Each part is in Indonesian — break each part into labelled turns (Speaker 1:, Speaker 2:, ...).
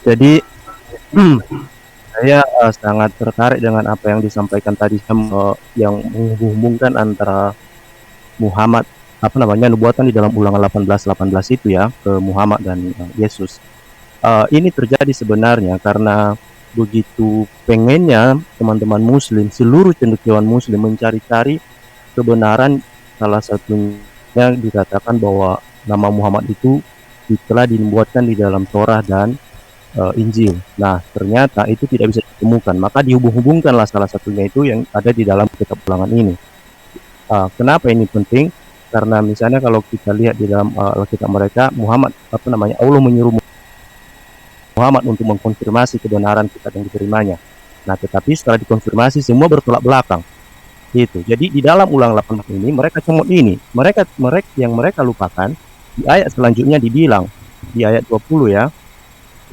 Speaker 1: Jadi saya sangat tertarik dengan apa yang disampaikan tadi, yang menghubung-hubungkan antara Muhammad, apa namanya, nubuatan di dalam Ulangan 18:18 itu ya, ke Muhammad dan Yesus. Ini terjadi sebenarnya karena begitu pengennya teman-teman Muslim, seluruh cendekiawan Muslim mencari-cari kebenaran. Salah satunya dikatakan bahwa nama Muhammad itu telah dinubuatkan di dalam Torah dan Injil. Nah, ternyata itu tidak bisa ditemukan. Maka dihubung-hubungkanlah salah satunya itu yang ada di dalam kitab Ulangan ini. Kenapa ini penting? Karena misalnya kalau kita lihat di dalam Alkitab mereka, Muhammad, apa namanya, Allah menyuruh Muhammad untuk mengkonfirmasi kebenaran kita yang diterimanya. Nah, tetapi setelah dikonfirmasi semua bertolak belakang. Gitu. Jadi di dalam Ulangan 18 ini mereka comot ini. Mereka yang mereka lupakan di ayat selanjutnya dibilang di ayat 20 ya.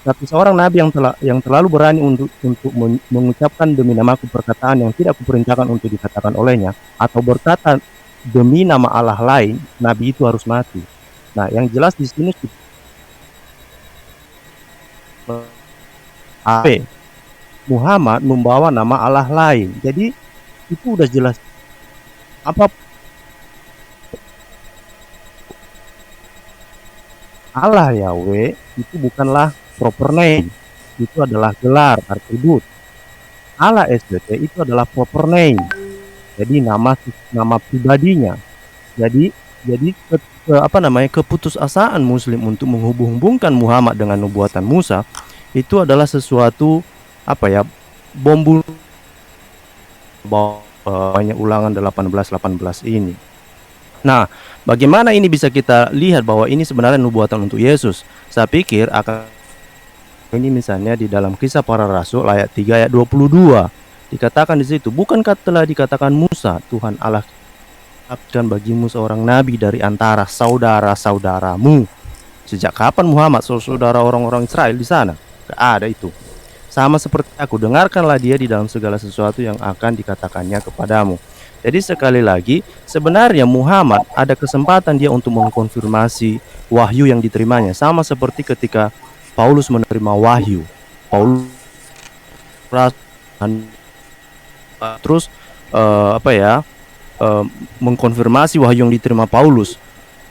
Speaker 1: Tapi seorang nabi yang terlalu berani untuk mengucapkan demi namaku perkataan yang tidak kuperintahkan untuk dikatakan olehnya, atau berkata demi nama Allah lain, nabi itu harus mati. Nah, yang jelas di sini Muhammad membawa nama Allah lain. Jadi itu udah jelas apa Allah Yahweh itu bukanlah proper name, itu adalah gelar, atribut. Allah SBT itu adalah proper name, jadi nama pribadinya. Jadi apa namanya, keputusasaan Muslim untuk menghubung-hubungkan Muhammad dengan nubuatan Musa itu adalah sesuatu apa ya, bom bunuh banyak Ulangan 18:18 ini. Nah, bagaimana ini bisa kita lihat bahwa ini sebenarnya nubuatan untuk Yesus? Saya pikir akan ini misalnya di dalam Kisah Para Rasul ayat 3 ayat 22. Dikatakan di situ, bukankah telah dikatakan Musa, Tuhan Allah akan bagimu seorang nabi dari antara saudara-saudaramu. Sejak kapan Muhammad saudara orang-orang Israel di sana? Tidak ada itu. Sama seperti aku, dengarkanlah dia di dalam segala sesuatu yang akan dikatakannya kepadamu. Jadi sekali lagi, sebenarnya Muhammad ada kesempatan dia untuk mengkonfirmasi wahyu yang diterimanya. Sama seperti ketika Paulus menerima wahyu. Paulus terus mengkonfirmasi wahyu yang diterima Paulus.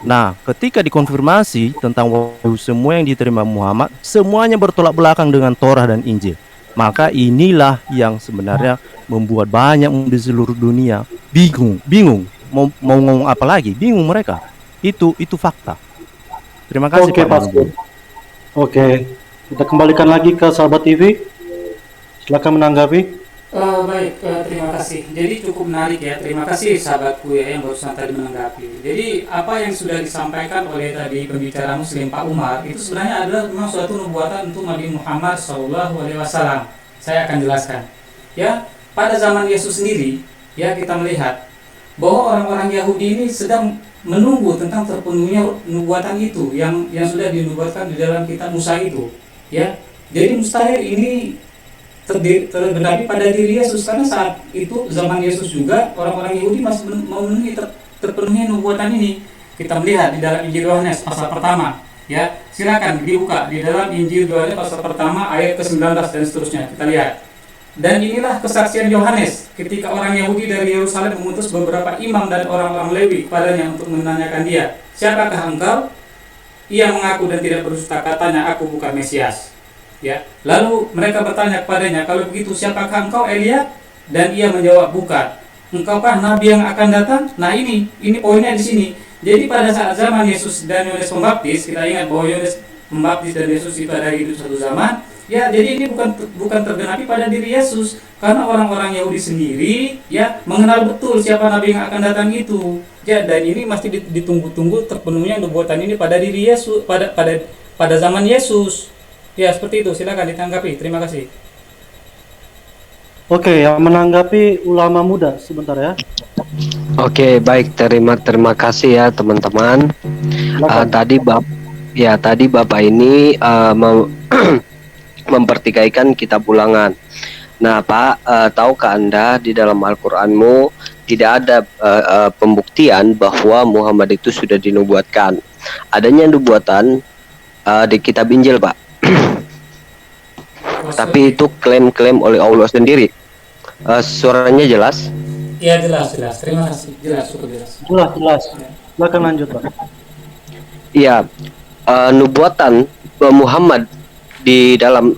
Speaker 1: Nah, ketika dikonfirmasi tentang wahyu semua yang diterima Muhammad, semuanya bertolak belakang dengan Torah dan Injil. Maka inilah yang sebenarnya membuat banyak di seluruh dunia bingung mau ngomong apa lagi, bingung mereka. Itu fakta. Terima kasih.
Speaker 2: Oke, Pak. Oke, kita kembalikan lagi ke Sahabat TV. Silakan menanggapi.
Speaker 3: Baik, terima kasih. Jadi cukup menarik ya. Terima kasih sahabatku ya yang barusan tadi menanggapi. Jadi apa yang sudah disampaikan oleh tadi pembicara Muslim Pak Umar itu sebenarnya adalah memang suatu nubuatan untuk Nabi Muhammad SAW. Saya akan jelaskan. Ya, pada zaman Yesus sendiri ya kita melihat bahwa orang-orang Yahudi ini sedang menunggu tentang terpenuhnya nubuatan itu yang sudah dinubuatkan di dalam kitab Musa itu. Ya, jadi mustahil ini tergenapi pada diri Yesus, karena saat itu zaman Yesus juga orang-orang Yahudi masih memenuhi terpenuhnya nubuatan ini. Kita melihat di dalam Injil Yohanes pasal pertama, ya silakan dibuka di dalam Injil Yohanes pasal pertama ayat ke-19 dan seterusnya. Kita lihat. Dan inilah kesaksian Yohanes ketika orang Yahudi dari Yerusalem mengutus beberapa imam dan orang-orang Lewi kepadanya untuk menanyakan dia, siapakah engkau? Ia mengaku dan tidak berdusta, katanya, aku bukan Mesias. Ya, lalu mereka bertanya kepadanya, kalau begitu siapakah engkau, Elia? Dan ia menjawab, bukan. Engkaukah nabi yang akan datang? Nah, ini poinnya di sini. Jadi pada saat zaman Yesus dan Yohanes Pembaptis, kita ingat bahwa Yohanes Pembaptis dan Yesus itu ada hidup satu zaman. Ya, jadi ini bukan tergenapi pada diri Yesus, karena orang-orang Yahudi sendiri ya mengenal betul siapa nabi yang akan datang itu. Ya, dan ini masih ditunggu-tunggu terpenuhnya nubuatan ini pada diri Yesus, pada zaman Yesus. Ya, seperti itu. Silakan ditanggapi. Terima kasih.
Speaker 2: Oke, yang menanggapi ulama muda sebentar ya.
Speaker 4: Oke, baik. Terima kasih ya teman-teman. Tadi Bapak ini mempertikaikan kitab Ulangan. Nah, Pak, tahukah Anda di dalam Al-Qur'anmu tidak ada pembuktian bahwa Muhammad itu sudah dinubuatkan? Adanya nubuatan di kitab Injil, Pak. tapi itu klaim-klaim oleh Allah sendiri. Suaranya jelas?
Speaker 3: Iya jelas. Terima kasih. Jelas, cukup jelas.
Speaker 2: Jelas. Silakan lanjut, Pak.
Speaker 4: Iya, nubuatan Muhammad di dalam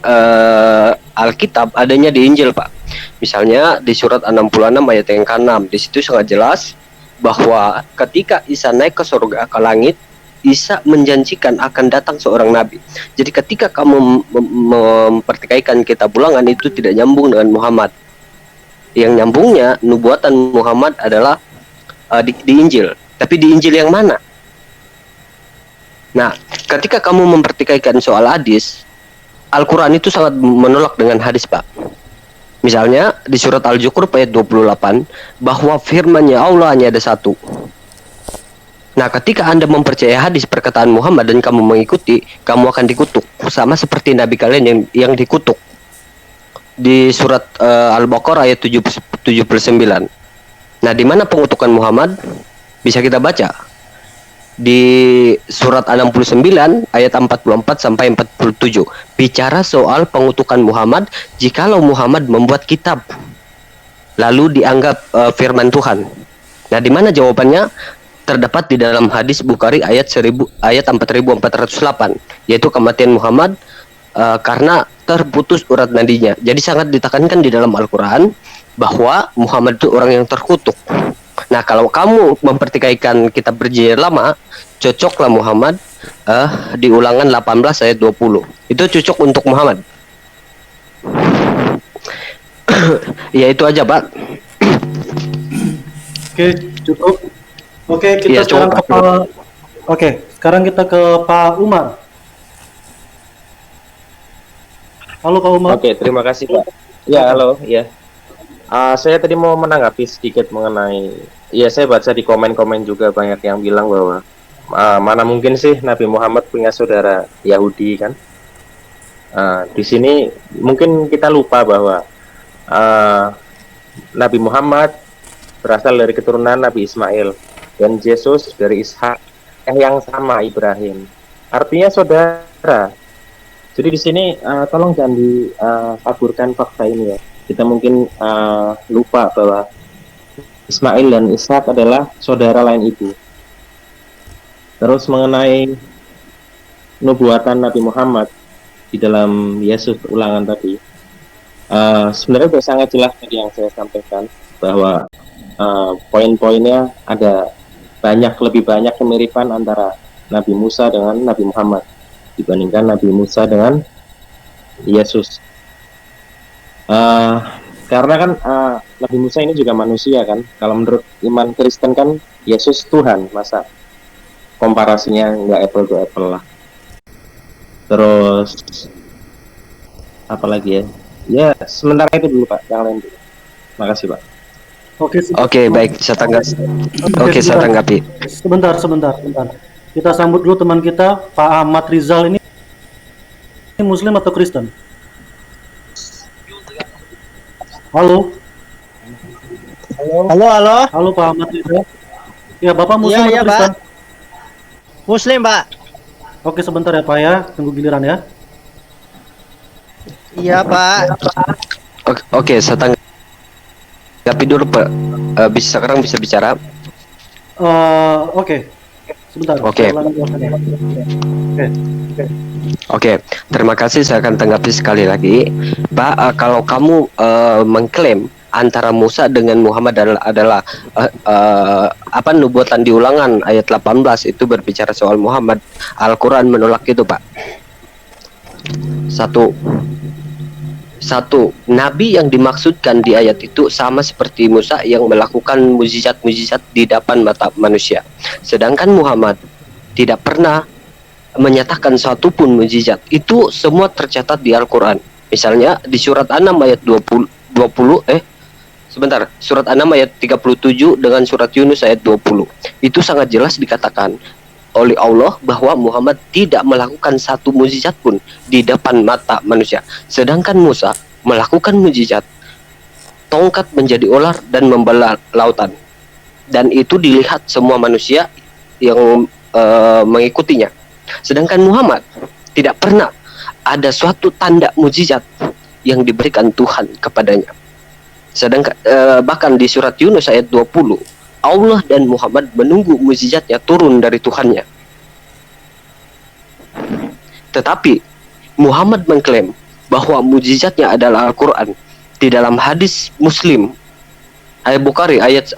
Speaker 4: Alkitab adanya di Injil, Pak. Misalnya di surat 66 ayat yang ke-6, di situ sangat jelas bahwa ketika Isa naik ke surga, ke langit, Isa menjanjikan akan datang seorang nabi. Jadi ketika kamu mempertikaikan kitab Ulangan, itu tidak nyambung dengan Muhammad. Yang nyambungnya nubuatan Muhammad adalah di Injil. Tapi di Injil yang mana? Nah, ketika kamu mempertikaikan soal hadis, Al-Quran itu sangat menolak dengan hadis, Pak. Misalnya di surat Al-Zukhruf ayat 28 bahwa firman-Nya Allah hanya ada satu. Nah, ketika Anda mempercayai hadis perkataan Muhammad dan kamu mengikuti, kamu akan dikutuk sama seperti nabi kalian yang dikutuk. Di surat Al-Baqarah ayat 79. Nah, di mana pengutukan Muhammad? Bisa kita baca di surat 69 ayat 44 sampai 47. Bicara soal pengutukan Muhammad jikalau Muhammad membuat kitab lalu dianggap firman Tuhan. Nah, di mana jawabannya? Terdapat di dalam hadis Bukhari ayat 4408, yaitu kematian Muhammad karena terputus urat nadinya. Jadi sangat ditekankan di dalam Al-Quran bahwa Muhammad itu orang yang terkutuk. Nah, kalau kamu mempertikaikan kitab Perjanjian Lama, cocoklah Muhammad di Ulangan 18 ayat 20. Itu cocok untuk Muhammad. Ya itu aja, Pak.
Speaker 2: Oke, cukup. Oke, kita
Speaker 4: Iya,
Speaker 2: sekarang
Speaker 4: cukup,
Speaker 2: ke Pak. Oke, sekarang kita ke Pak Umar. Halo Pak Umar.
Speaker 5: Oke, terima kasih Pak. Ya, halo, ya. Saya tadi mau menanggapi sedikit mengenai, ya saya baca di komen-komen juga banyak yang bilang bahwa mana mungkin sih Nabi Muhammad punya saudara Yahudi kan? Di sini mungkin kita lupa bahwa Nabi Muhammad berasal dari keturunan Nabi Ismail dan Yesus dari Ishak yang sama Ibrahim. Artinya saudara. Jadi di sini tolong jangan dikaburkan fakta ini ya. Kita mungkin lupa bahwa Ismail dan Ishak adalah saudara lain ibu. Terus mengenai nubuatan Nabi Muhammad di dalam Yesus Ulangan tadi, sebenarnya sudah sangat jelas tadi yang saya sampaikan bahwa poin-poinnya ada lebih banyak kemiripan antara Nabi Musa dengan Nabi Muhammad dibandingkan Nabi Musa dengan Yesus. Karena kan Nabi Musa ini juga manusia kan. Kalau menurut iman Kristen kan Yesus Tuhan, masa komparasinya nggak apple to apple lah. Terus apa lagi ya? Ya sementara itu dulu Pak, yang lain dulu. Makasih Pak.
Speaker 4: Oke, baik, saya tanggapi.
Speaker 2: Sebentar. Kita sambut dulu teman kita, Pak Ahmad Rizal ini Muslim atau Kristen? Halo. Halo Pak Ahmad Rizal. Ya, Bapak Muslim atau Kristen?
Speaker 6: Pak. Muslim, Pak.
Speaker 2: Oke, sebentar ya Pak ya, tunggu giliran ya.
Speaker 6: Iya, Pak.
Speaker 4: Oke, saya tanggapi dulu, Pak. Sekarang bisa bicara.
Speaker 2: Oke. Sebentar.
Speaker 4: Oke. Oke, terima kasih. Saya akan tanggapi sekali lagi, Pak. Kalau kamu mengklaim antara Musa dengan Muhammad adalah nubuatan di Ulangan ayat 18 itu berbicara soal Muhammad, Al-Quran menolak itu, Pak. Satu, nabi yang dimaksudkan di ayat itu sama seperti Musa yang melakukan mujizat-mujizat di depan mata manusia. Sedangkan Muhammad tidak pernah menyatakan satu pun mujizat. Itu semua tercatat di Al-Quran. Misalnya di surat 6 ayat surat 6 ayat 37 dengan surat Yunus ayat 20. Itu sangat jelas dikatakan oleh Allah bahwa Muhammad tidak melakukan satu mujizat pun di depan mata manusia. Sedangkan Musa melakukan mujizat, tongkat menjadi ular dan membelah lautan. Dan itu dilihat semua manusia yang mengikutinya. Sedangkan Muhammad tidak pernah ada suatu tanda mujizat yang diberikan Tuhan kepadanya. Sedangkan bahkan di surat Yunus ayat 20, Allah dan Muhammad menunggu mukjizatnya turun dari Tuhannya. Tetapi Muhammad mengklaim bahwa mukjizatnya adalah Al-Quran. Di dalam hadis Muslim ayat Bukhari ayat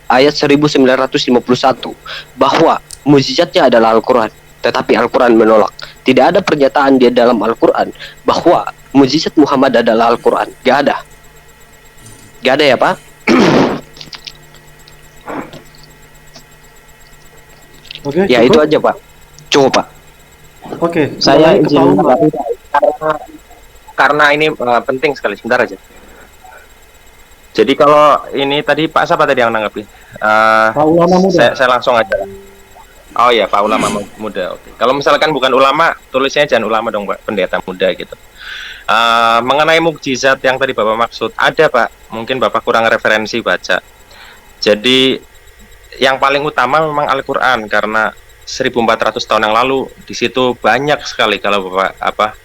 Speaker 4: 1951 bahwa mukjizatnya adalah Al-Quran, tetapi Al-Quran menolak. Tidak ada pernyataan di dalam Al-Quran bahwa mukjizat Muhammad adalah Al-Quran. Gak ada ya Pak.
Speaker 2: Oke,
Speaker 4: Ya
Speaker 2: cukup.
Speaker 4: itu aja Pak. Cukup Pak.
Speaker 2: Oke,
Speaker 5: Saya
Speaker 2: kembali ke
Speaker 5: izin
Speaker 2: Pak Umar.
Speaker 5: karena ini penting sekali, sebentar aja. Jadi kalau ini tadi Pak siapa tadi yang nanggapi?
Speaker 2: Pak Ulama Muda.
Speaker 5: Saya langsung aja. Oh ya, Pak Ulama Muda. Oke. Kalau misalkan bukan ulama, tulisnya jangan ulama dong Pak, pendeta muda gitu. Mengenai mukjizat yang tadi Bapak maksud, ada Pak. Mungkin Bapak kurang referensi baca. Jadi yang paling utama memang Al-Quran, karena 1400 tahun yang lalu di situ banyak sekali kalau Bapak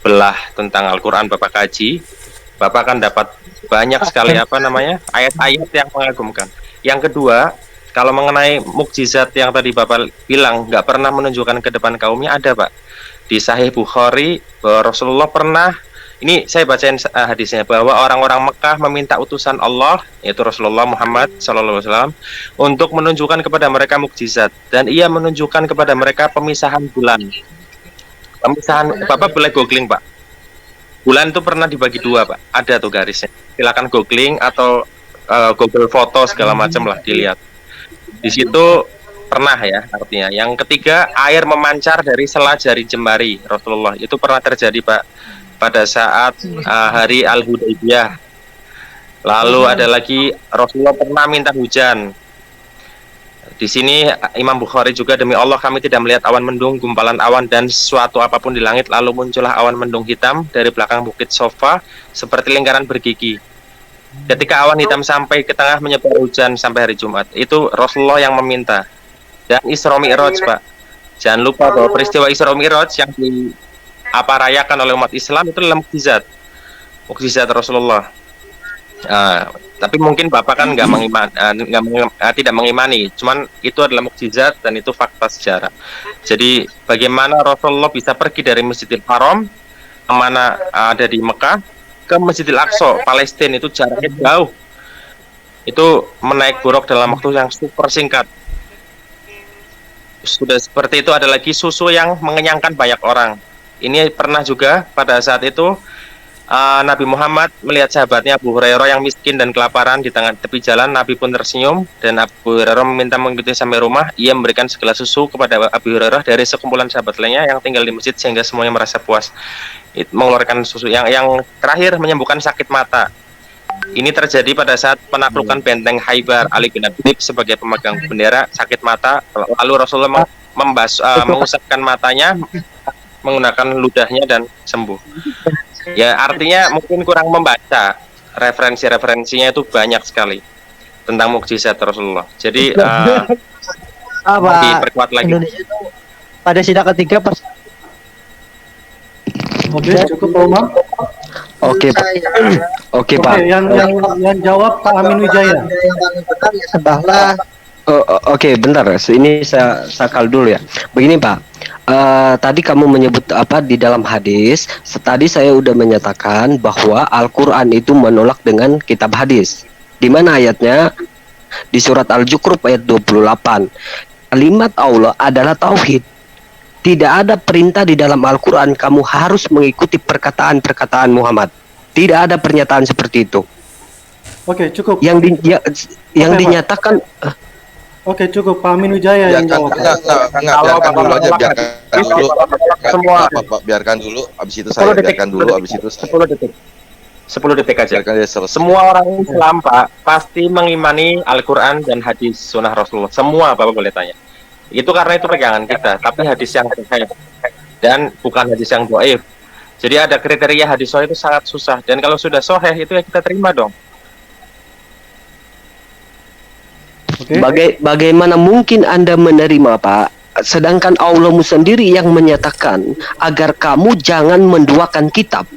Speaker 5: belah tentang Al-Quran, Bapak kaji, Bapak akan dapat banyak sekali ayat-ayat yang mengagumkan. Yang kedua, kalau mengenai mukjizat yang tadi Bapak bilang nggak pernah menunjukkan ke depan kaumnya, ada Pak di Sahih Bukhari bahwa Rasulullah pernah, ini saya bacain hadisnya, bahwa orang-orang Mekah meminta utusan Allah yaitu Rasulullah Muhammad SAW untuk menunjukkan kepada mereka mukjizat, dan ia menunjukkan kepada mereka pemisahan bulan. Bapak boleh googling Pak, bulan itu pernah dibagi dua Pak, ada tuh garisnya, silakan googling atau Google foto segala macam lah dilihat. Di situ pernah ya, artinya. Yang ketiga, air memancar dari sela jari jemari Rasulullah, itu pernah terjadi Pak pada saat hari Al-Hudaybiyah. Lalu ada lagi Rasulullah pernah minta hujan. Di sini Imam Bukhari juga, demi Allah kami tidak melihat awan mendung, gumpalan awan dan suatu apapun di langit, lalu muncullah awan mendung hitam dari belakang bukit Sofa seperti lingkaran bergigi. Ketika awan hitam sampai ke tengah menyebar hujan sampai hari Jumat. Itu Rasulullah yang meminta. Dan Isra Mi'raj Pak, jangan lupa bahwa peristiwa Isra Mi'raj yang rayakan oleh umat Islam itu adalah mukjizat Rasulullah. Tapi mungkin Bapak kan tidak mengimani, cuman itu adalah mukjizat dan itu fakta sejarah. Jadi bagaimana Rasulullah bisa pergi dari Masjidil Haram yang mana ada di Mekah ke Masjidil Aqsa Palestina, itu jaraknya jauh, itu menaik buruk dalam waktu yang super singkat. Sudah seperti itu, ada lagi susu yang mengenyangkan banyak orang. Ini pernah juga pada saat itu Nabi Muhammad melihat sahabatnya Abu Hurairah yang miskin dan kelaparan di tengah tepi jalan. Nabi pun tersenyum dan Abu Hurairah meminta mengikuti sampai rumah. Ia memberikan segelas susu kepada Abu Hurairah dari sekumpulan sahabat lainnya yang tinggal di masjid sehingga semuanya merasa puas. Mengeluarkan susu yang terakhir menyembuhkan sakit mata. Ini terjadi pada saat penaklukan benteng Khaybar. Ali bin Abi Thalib sebagai pemegang bendera sakit mata, lalu Rasulullah mengusapkan matanya menggunakan ludahnya dan sembuh. Ya, artinya mungkin kurang membaca, referensinya itu banyak sekali tentang mukjizat Rasulullah. Jadi diperkuat lagi.
Speaker 6: Indonesia itu pada sida ketiga
Speaker 2: Oke, cukup Pak Umar.
Speaker 4: Oke Pak. Oke Pak.
Speaker 2: Oke, yang jawab Pak Amin Wijaya.
Speaker 6: sebahlah
Speaker 4: Oke, bentar. Ini saya sakal dulu ya. Begini Pak. Tadi kamu menyebut di dalam hadis. Tadi saya udah menyatakan bahwa Al-Quran itu menolak dengan kitab hadis. Di mana ayatnya? Di surat Al-Zukhruf ayat 28. Kalimat Allah adalah tauhid. Tidak ada perintah di dalam Al-Quran kamu harus mengikuti perkataan-perkataan Muhammad. Tidak ada pernyataan seperti itu.
Speaker 2: Oke, cukup.
Speaker 4: Yang
Speaker 2: Pak.
Speaker 4: dinyatakan.
Speaker 2: Oke, cukup Pak Amin Wijaya yang jawab.
Speaker 7: Biarkan dulu aja, biarkan dulu.
Speaker 5: Semua.
Speaker 7: Biarkan dulu, habis itu saya biarkan dulu, habis itu
Speaker 5: 10 detik aja.
Speaker 7: biarkan dia selesai.
Speaker 5: Semua orang Islam Pak pasti mengimani Al-Quran dan hadis sunnah Rasulullah. Semua Bapak boleh tanya. Itu karena itu pegangan kita, tapi hadis yang sahih dan bukan hadis yang dhaif. Jadi ada kriteria hadis sahih itu sangat susah, dan kalau sudah sahih itu ya kita terima dong.
Speaker 2: Oke.
Speaker 4: Bagaimana mungkin Anda menerima Pak sedangkan Allahmu sendiri yang menyatakan agar kamu jangan menduakan kitab.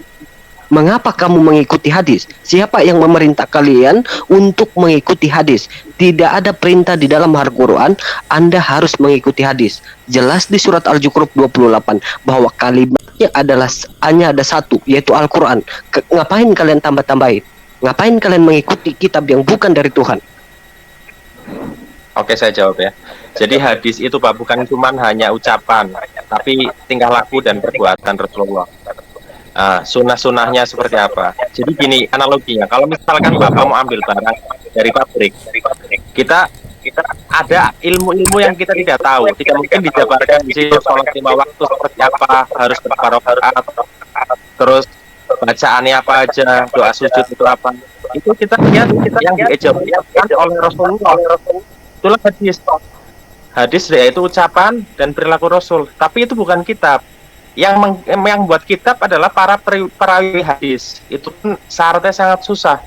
Speaker 4: Mengapa kamu mengikuti hadis? Siapa yang memerintah kalian untuk mengikuti hadis? Tidak ada perintah di dalam Al-Quran Anda harus mengikuti hadis. Jelas di surat Al-Zukhruf 28 bahwa kalimatnya adalah hanya ada satu, yaitu Al-Quran. Ngapain kalian tambah-tambahin? Ngapain kalian mengikuti kitab yang bukan dari Tuhan?
Speaker 5: Oke, saya jawab ya. Jadi hadis itu Pak bukan cuma hanya ucapan, tapi tingkah laku dan perbuatan Rasulullah. Sunnah-sunnahnya seperti apa? Jadi gini analoginya, kalau misalkan Bapak mau ambil barang dari pabrik, kita ada ilmu-ilmu yang kita tidak tahu, tidak mungkin dijabarkan di sini sholat 5 waktu seperti apa, harus berapa rakaat, terus bacaannya apa aja, doa sujud itu apa. Itu kita lihat yang diajarkan oleh Rasulullah. Itulah hadis. Hadis yaitu ucapan dan perilaku Rasul, tapi itu bukan kitab. Yang buat kitab adalah para perawi hadis. Itu pun syaratnya sangat susah.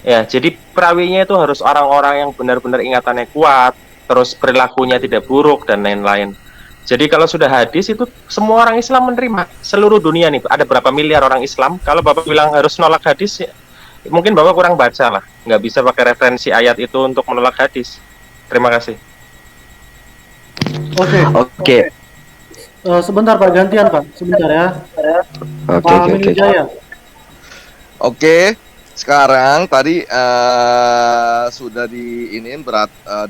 Speaker 5: Ya, jadi perawinya itu harus orang-orang yang benar-benar ingatannya kuat, terus perilakunya tidak buruk dan lain-lain. Jadi kalau sudah hadis itu semua orang Islam menerima. Seluruh dunia nih, ada berapa miliar orang Islam. Kalau Bapak bilang harus nolak hadis, ya, mungkin Bapak kurang baca lah. Nggak bisa pakai referensi ayat itu untuk menolak hadis. Terima kasih.
Speaker 2: Oke. Sebentar Pak, gantian Pak, sebentar ya. Pak Amin Wijaya.
Speaker 7: Oke, sekarang tadi sudah diinin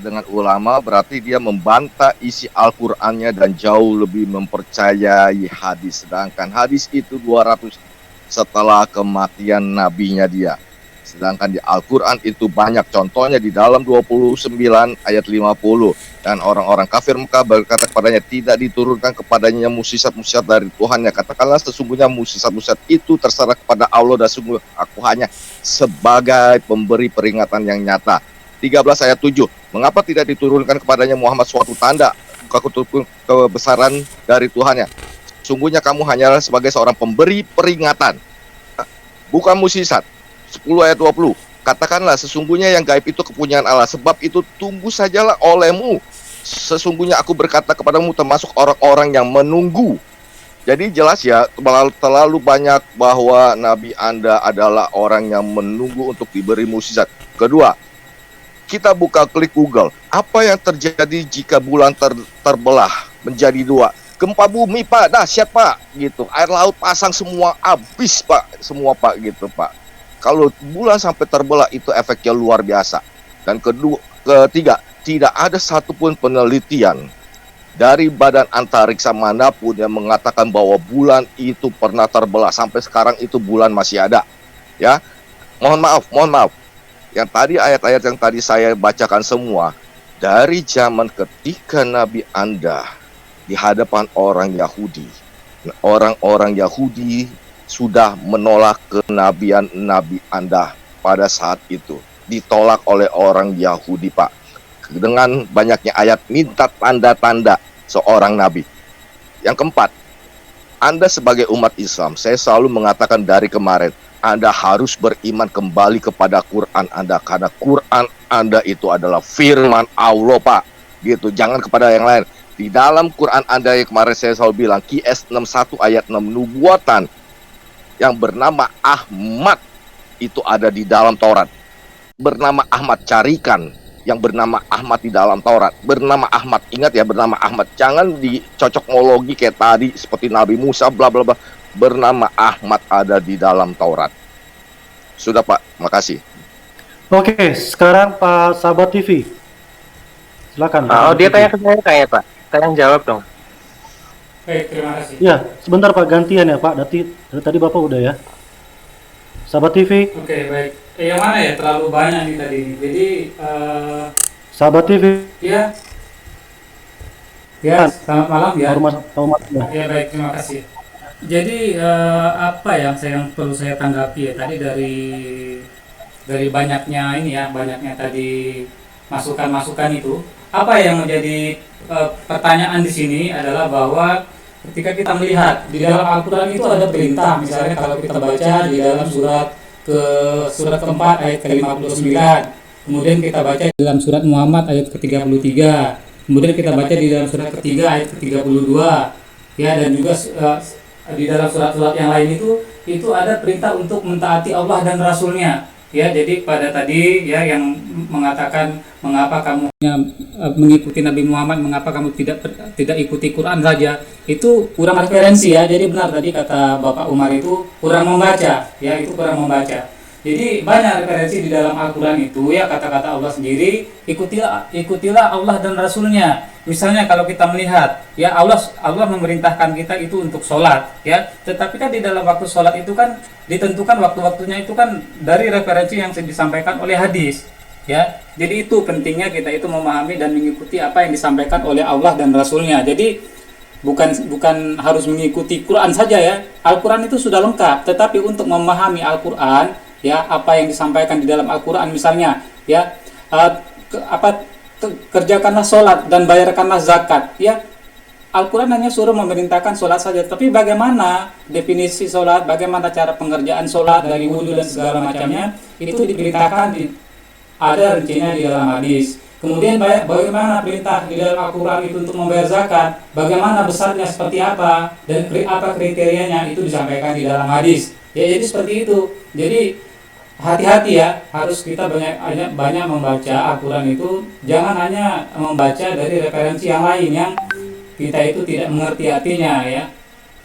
Speaker 7: dengan ulama, berarti dia membantah isi Al-Qur'annya dan jauh lebih mempercayai hadis. Sedangkan hadis itu 200 setelah kematian nabinya dia. Sedangkan di Al-Quran itu banyak contohnya di dalam 29 ayat 50. Dan orang-orang kafir Mekah berkata kepadanya, tidak diturunkan kepadanya musisat-musisat dari Tuhannya. Katakanlah sesungguhnya musisat-musisat itu terserah kepada Allah dan sungguh aku hanya sebagai pemberi peringatan yang nyata. 13 ayat 7. Mengapa tidak diturunkan kepadanya Muhammad suatu tanda kebesaran dari Tuhannya? Sungguhnya kamu hanyalah sebagai seorang pemberi peringatan, bukan musisat. 10 ayat 20. Katakanlah sesungguhnya yang gaib itu kepunyaan Allah, sebab itu tunggu sajalah olehmu. Sesungguhnya aku berkata kepadamu termasuk orang-orang yang menunggu. Jadi jelas ya, terlalu banyak bahwa Nabi Anda adalah orang yang menunggu untuk diberi mukjizat. Kedua, kita buka klik Google, apa yang terjadi jika bulan terbelah menjadi dua? Gempa bumi Pak, dahsyat Pak, gitu. Air laut pasang semua habis Pak, semua Pak, gitu Pak. Kalau bulan sampai terbelah itu efeknya luar biasa. Dan ketiga, tidak ada satupun penelitian dari badan antariksa manapun yang mengatakan bahwa bulan itu pernah terbelah. Sampai sekarang itu bulan masih ada. Ya, mohon maaf. Yang tadi ayat-ayat yang tadi saya bacakan semua dari zaman ketika Nabi Anda di hadapan orang Yahudi. Orang-orang Yahudi sudah menolak kenabian Nabi Anda pada saat itu. Ditolak oleh orang Yahudi Pak. Dengan banyaknya ayat minta tanda-tanda seorang Nabi. Yang keempat, Anda sebagai umat Islam, saya selalu mengatakan dari kemarin, Anda harus beriman kembali kepada Quran Anda. Karena Quran Anda itu adalah firman Allah Pak. Gitu, jangan kepada yang lain. Di dalam Quran Anda yang kemarin saya selalu bilang, QS 61 ayat 6, nubuatan yang bernama Ahmad itu ada di dalam Taurat. Bernama Ahmad, carikan yang bernama Ahmad di dalam Taurat. Bernama Ahmad, ingat ya, bernama Ahmad. Jangan dicocokmologi kayak tadi seperti Nabi Musa bla bla bla. Bernama Ahmad ada di dalam Taurat. Sudah Pak, makasih.
Speaker 2: Oke, sekarang Pak Sahabat TV. Silakan.
Speaker 5: Dia tanya ke saya kayak Pak. Saya yang jawab dong.
Speaker 3: Baik, terima kasih.
Speaker 2: Ya, sebentar Pak, gantian ya Pak. Dari tadi Bapak udah ya. Sahabat TV.
Speaker 3: Oke, baik. Yang mana ya? Terlalu banyak nih tadi. Jadi,
Speaker 2: Sahabat TV.
Speaker 3: ya. Ya, selamat malam ya.
Speaker 2: Hormat ya.
Speaker 3: Ya, baik, terima kasih. Jadi, apa yang perlu saya tanggapi ya tadi dari banyaknya ini ya, banyaknya tadi masukan-masukan itu. Apa yang menjadi pertanyaan di sini adalah bahwa ketika kita melihat di dalam Al-Quran itu ada perintah, misalnya kalau kita baca di dalam surat keempat ayat ke-59, kemudian kita baca di dalam surat Muhammad ayat ke-33, Kemudian kita baca di dalam surat ketiga ayat ke-32 ya, dan juga di dalam surat-surat yang lain itu ada perintah untuk mentaati Allah dan Rasulnya ya. Jadi pada tadi ya yang mengatakan mengapa kamu mengikuti Nabi Muhammad, mengapa kamu tidak ikuti Quran saja, itu kurang referensi ya. Jadi benar tadi kata Bapak Umar itu kurang membaca ya, itu kurang membaca. Jadi banyak referensi di dalam Al-Quran itu ya, kata-kata Allah sendiri, ikutilah Allah dan Rasulnya. Misalnya kalau kita melihat ya, Allah memerintahkan kita itu untuk sholat ya, tetapi kan di dalam waktu sholat itu kan ditentukan waktu-waktunya itu kan dari referensi yang disampaikan oleh hadis ya. Jadi itu pentingnya kita itu memahami dan mengikuti apa yang disampaikan oleh Allah dan Rasulnya. Jadi bukan harus mengikuti Quran saja ya. Al-Quran itu sudah lengkap, tetapi untuk memahami Al-Quran ya, apa yang disampaikan di dalam Al-Quran misalnya ya, kerjakanlah sholat dan bayarkanlah zakat ya. Al-Quran hanya suruh memerintahkan sholat saja, tapi bagaimana definisi sholat, bagaimana cara pengerjaan sholat dari wudhu dan segala macamnya, itu diperintahkan ada rincinya di dalam hadis. Kemudian bagaimana perintah di dalam Al-Quran itu untuk membayar zakat, bagaimana besarnya seperti apa, dan apa kriterianya, itu disampaikan di dalam hadis ya. Jadi seperti itu. Jadi hati-hati ya, harus kita banyak membaca Al-Quran itu, jangan hanya membaca dari referensi yang lain yang kita itu tidak mengerti artinya ya.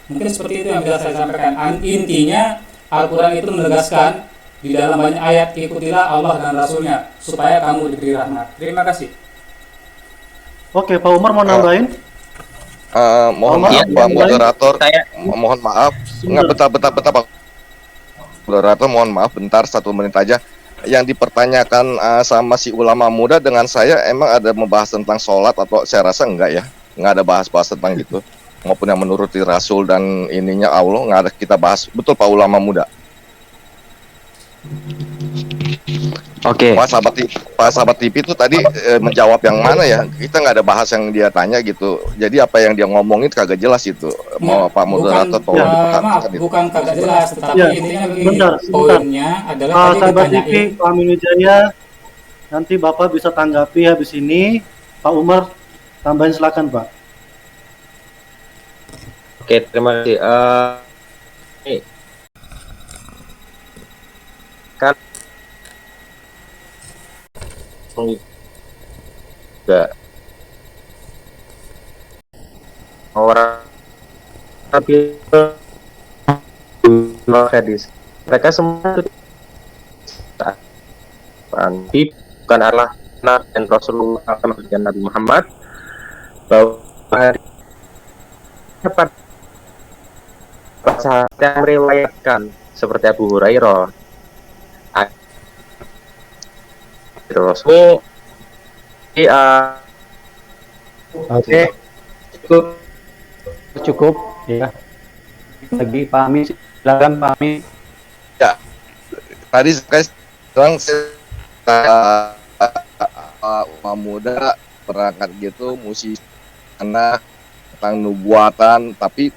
Speaker 3: Mungkin seperti itu yang bisa saya sampaikan. Intinya Al-Quran itu menegaskan di dalam banyak ayat, ikutilah Allah dan Rasulnya supaya kamu diberi rahmat. Terima kasih.
Speaker 2: Oke, Pak Umar mau nambahin?
Speaker 7: Mohon maaf Pak moderator, mohon maaf. Enggak, bentar Pak moderator, mohon maaf bentar, 1 menit aja. Yang dipertanyakan sama si ulama muda dengan saya, emang ada membahas tentang sholat atau saya rasa enggak ya, enggak ada bahas-bahas tentang gitu, maupun yang menuruti Rasul dan ininya Allah, enggak ada kita bahas. Betul Pak ulama muda.
Speaker 4: Oke.
Speaker 7: Pak sahabat TV itu tadi menjawab yang mana ya? Kita nggak ada bahas yang dia tanya gitu. Jadi apa yang dia ngomongin kagak jelas itu. Mau Pak moderator tolong diperhatikan itu.
Speaker 3: Bukan kagak jelas, tetapi
Speaker 2: Ya,
Speaker 3: intinya begini.
Speaker 2: bentar.
Speaker 3: Poinnya adalah tadi
Speaker 2: Sahabat TV,
Speaker 3: ditanyain.
Speaker 2: Pak Amin Wijaya, nanti Bapak bisa tanggapi habis ini. Pak Umar, tambahin silakan Pak.
Speaker 5: Oke, terima kasih. Nih, kan juga orang tapi hadis mereka semua itu bukan Allah dan Rasulullah dan Nabi Muhammad, bahwa dapat sahabat yang meriwayatkan seperti Abu Hurairah, Rasul.
Speaker 2: Oke, cukup ya. Lagi Pak Amin, silakan Pak Amin.
Speaker 7: Ya, tadi saya bilang ulama muda perangkat gitu musisi karena tentang nubuatan, tapi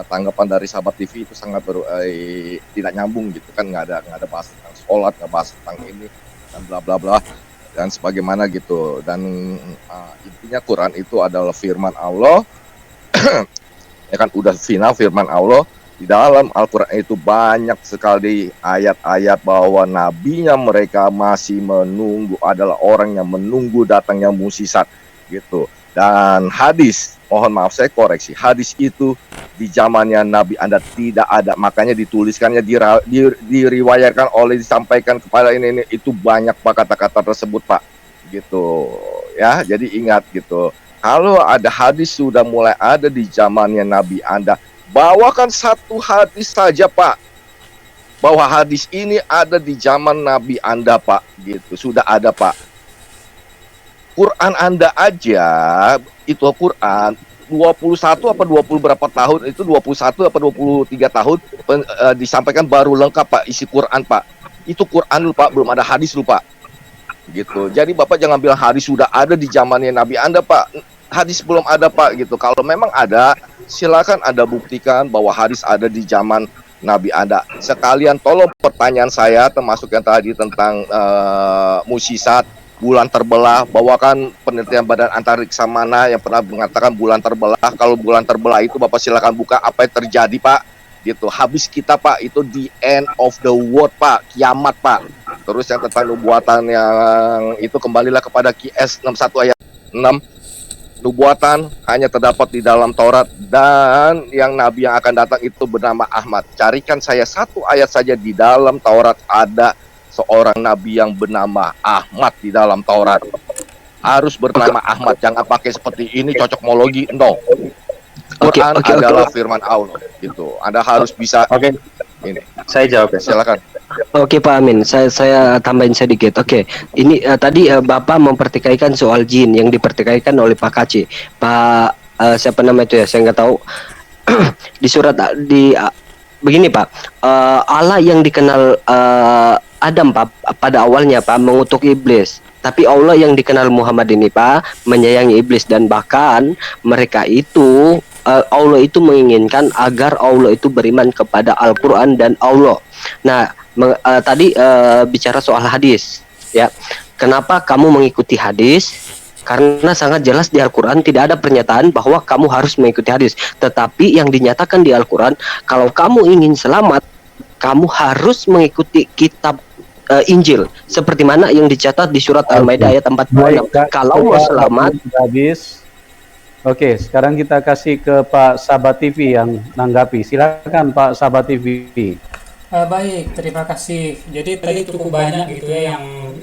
Speaker 7: tanggapan dari sahabat TV itu sangat tidak nyambung gitu kan, nggak ada bahas tentang sholat, nggak bahas tentang ini dan bla bla bla dan sebagaimana gitu. Dan intinya Quran itu adalah firman Allah ya kan, udah final firman Allah. Di dalam Al-Quran itu banyak sekali ayat-ayat bahwa nabinya mereka masih menunggu, adalah orang yang menunggu datangnya mukjizat gitu. Dan hadis, mohon maaf saya koreksi, hadis itu di zamannya Nabi Anda tidak ada, makanya dituliskannya, diriwayatkan oleh, disampaikan kepada ini itu banyak Pak kata-kata tersebut Pak gitu ya. Jadi ingat gitu, kalau ada hadis sudah mulai ada di zamannya Nabi Anda, bawakan satu hadis saja Pak, bahwa hadis ini ada di zaman Nabi Anda Pak gitu, sudah ada Pak. Quran Anda aja, itu Quran 21 apa 20 berapa tahun, itu 21 apa 23 tahun disampaikan baru lengkap Pak isi Quran Pak. Itu Quran dulu Pak, belum ada hadis dulu Pak gitu. Jadi Bapak jangan bilang hadis sudah ada di zamannya Nabi Anda Pak, hadis belum ada Pak gitu. Kalau memang ada, silakan Anda buktikan bahwa hadis ada di zaman Nabi Anda. Sekalian tolong pertanyaan saya termasuk yang tadi tentang mukjizat, bulan terbelah, bawakan penelitian Badan Antariksa mana yang pernah mengatakan bulan terbelah. Kalau bulan terbelah itu Bapak silakan buka apa yang terjadi, Pak. Gitu. Habis kita, Pak, itu the end of the world, Pak, kiamat, Pak. Terus yang tentang nubuatan yang itu kembalilah kepada QS 61 ayat 6. Nubuatan hanya terdapat di dalam Taurat, dan yang nabi yang akan datang itu bernama Ahmad. Carikan saya satu ayat saja di dalam Taurat ada seorang nabi yang bernama Ahmad di dalam Taurat. Harus bernama Ahmad, jangan pakai seperti ini cocokmologi. No. Quran adalah firman Allah gitu. Anda harus bisa.
Speaker 5: Oke.
Speaker 7: Ini.
Speaker 5: Saya jawab ya.
Speaker 7: Silakan.
Speaker 4: Oke Pak Amin, saya tambahin sedikit. Oke, ini tadi Bapak mempertikaikan soal jin yang dipertikaikan oleh Pak Kaci. Pak siapa nama itu ya? Saya nggak tahu. Di surat begini Pak, Allah yang dikenal Adam Pak pada awalnya Pak mengutuk iblis. Tapi Allah yang dikenal Muhammad ini Pak menyayangi iblis, dan bahkan mereka itu Allah itu menginginkan agar Allah itu beriman kepada Al-Quran dan Allah. Nah, tadi bicara soal hadis, ya. Kenapa kamu mengikuti hadis? Karena sangat jelas di Al-Quran tidak ada pernyataan bahwa kamu harus mengikuti hadis. Tetapi yang dinyatakan di Al-Quran, kalau kamu ingin selamat, kamu harus mengikuti kitab Injil, seperti mana yang dicatat di surat Al-Maidah ayat 46. Kalau mau selamat,
Speaker 2: habis. Oke, sekarang kita kasih ke Pak Sahabat TV yang nanggapi. Silakan Pak Sahabat TV.
Speaker 3: Baik, terima kasih. Jadi tadi cukup banyak gitu ya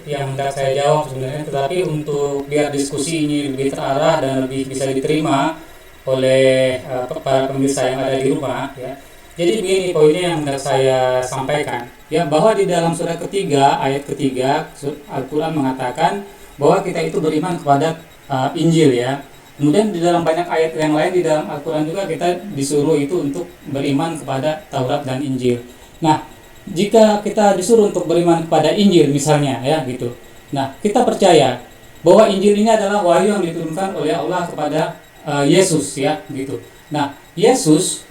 Speaker 3: yang hendak saya jawab sebenarnya, tetapi untuk biar diskusi ini lebih terarah dan lebih bisa diterima oleh para pemirsa yang ada di rumah, ya. Jadi begini poinnya yang hendak saya sampaikan, ya, bahwa di dalam surat ketiga ayat ketiga Al-Quran mengatakan bahwa kita itu beriman kepada Injil, ya. Kemudian di dalam banyak ayat yang lain di dalam Al-Quran juga kita disuruh itu untuk beriman kepada Taurat dan Injil. Nah, jika kita disuruh untuk beriman kepada Injil misalnya, ya gitu. Nah, kita percaya bahwa Injil ini adalah wahyu yang diturunkan oleh Allah kepada Yesus, ya gitu. Nah, Yesus,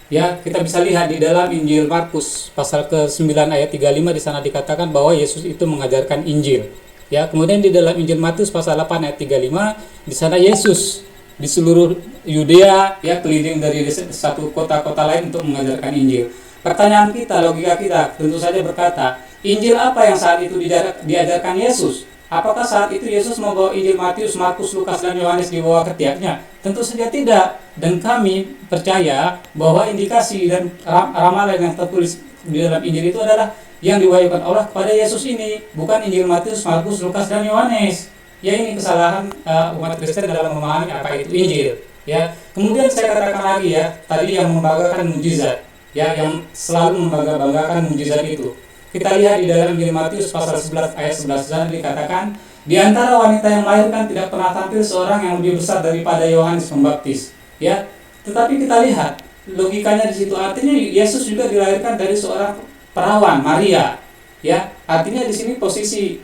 Speaker 3: ya, kita bisa lihat di dalam Injil Markus pasal ke-9 ayat 35 di sana dikatakan bahwa Yesus itu mengajarkan Injil. Ya, kemudian di dalam Injil Matius pasal 8 ayat 35 di sana Yesus di seluruh Yudea, ya, keliling dari satu kota-kota lain untuk mengajarkan Injil. Pertanyaan kita, logika kita tentu saja berkata, Injil apa yang saat itu diajarkan Yesus? Apakah saat itu Yesus membawa Injil Matius, Markus, Lukas, dan Yohanes dibawa ke ketiaknya? Tentu saja tidak. Dan kami percaya bahwa indikasi dan ramalan yang tertulis di dalam Injil itu adalah yang diwahyukan Allah kepada Yesus ini, bukan Injil Matius, Markus, Lukas, dan Yohanes. Ya, ini kesalahan umat Kristen dalam memahami apa itu Injil. Ya, kemudian saya katakan lagi, ya, tadi yang membanggakan mujizat, ya, yang selalu membanggakan mujizat itu. Kita lihat di dalam Injil Matius pasal 11 ayat 11 dan dikatakan, di antara wanita yang melahirkan tidak pernah tampil seorang yang lebih besar daripada Yohanes Pembaptis. Ya, tetapi kita lihat logikanya di situ, artinya Yesus juga dilahirkan dari seorang perawan, Maria. Ya, artinya di sini posisi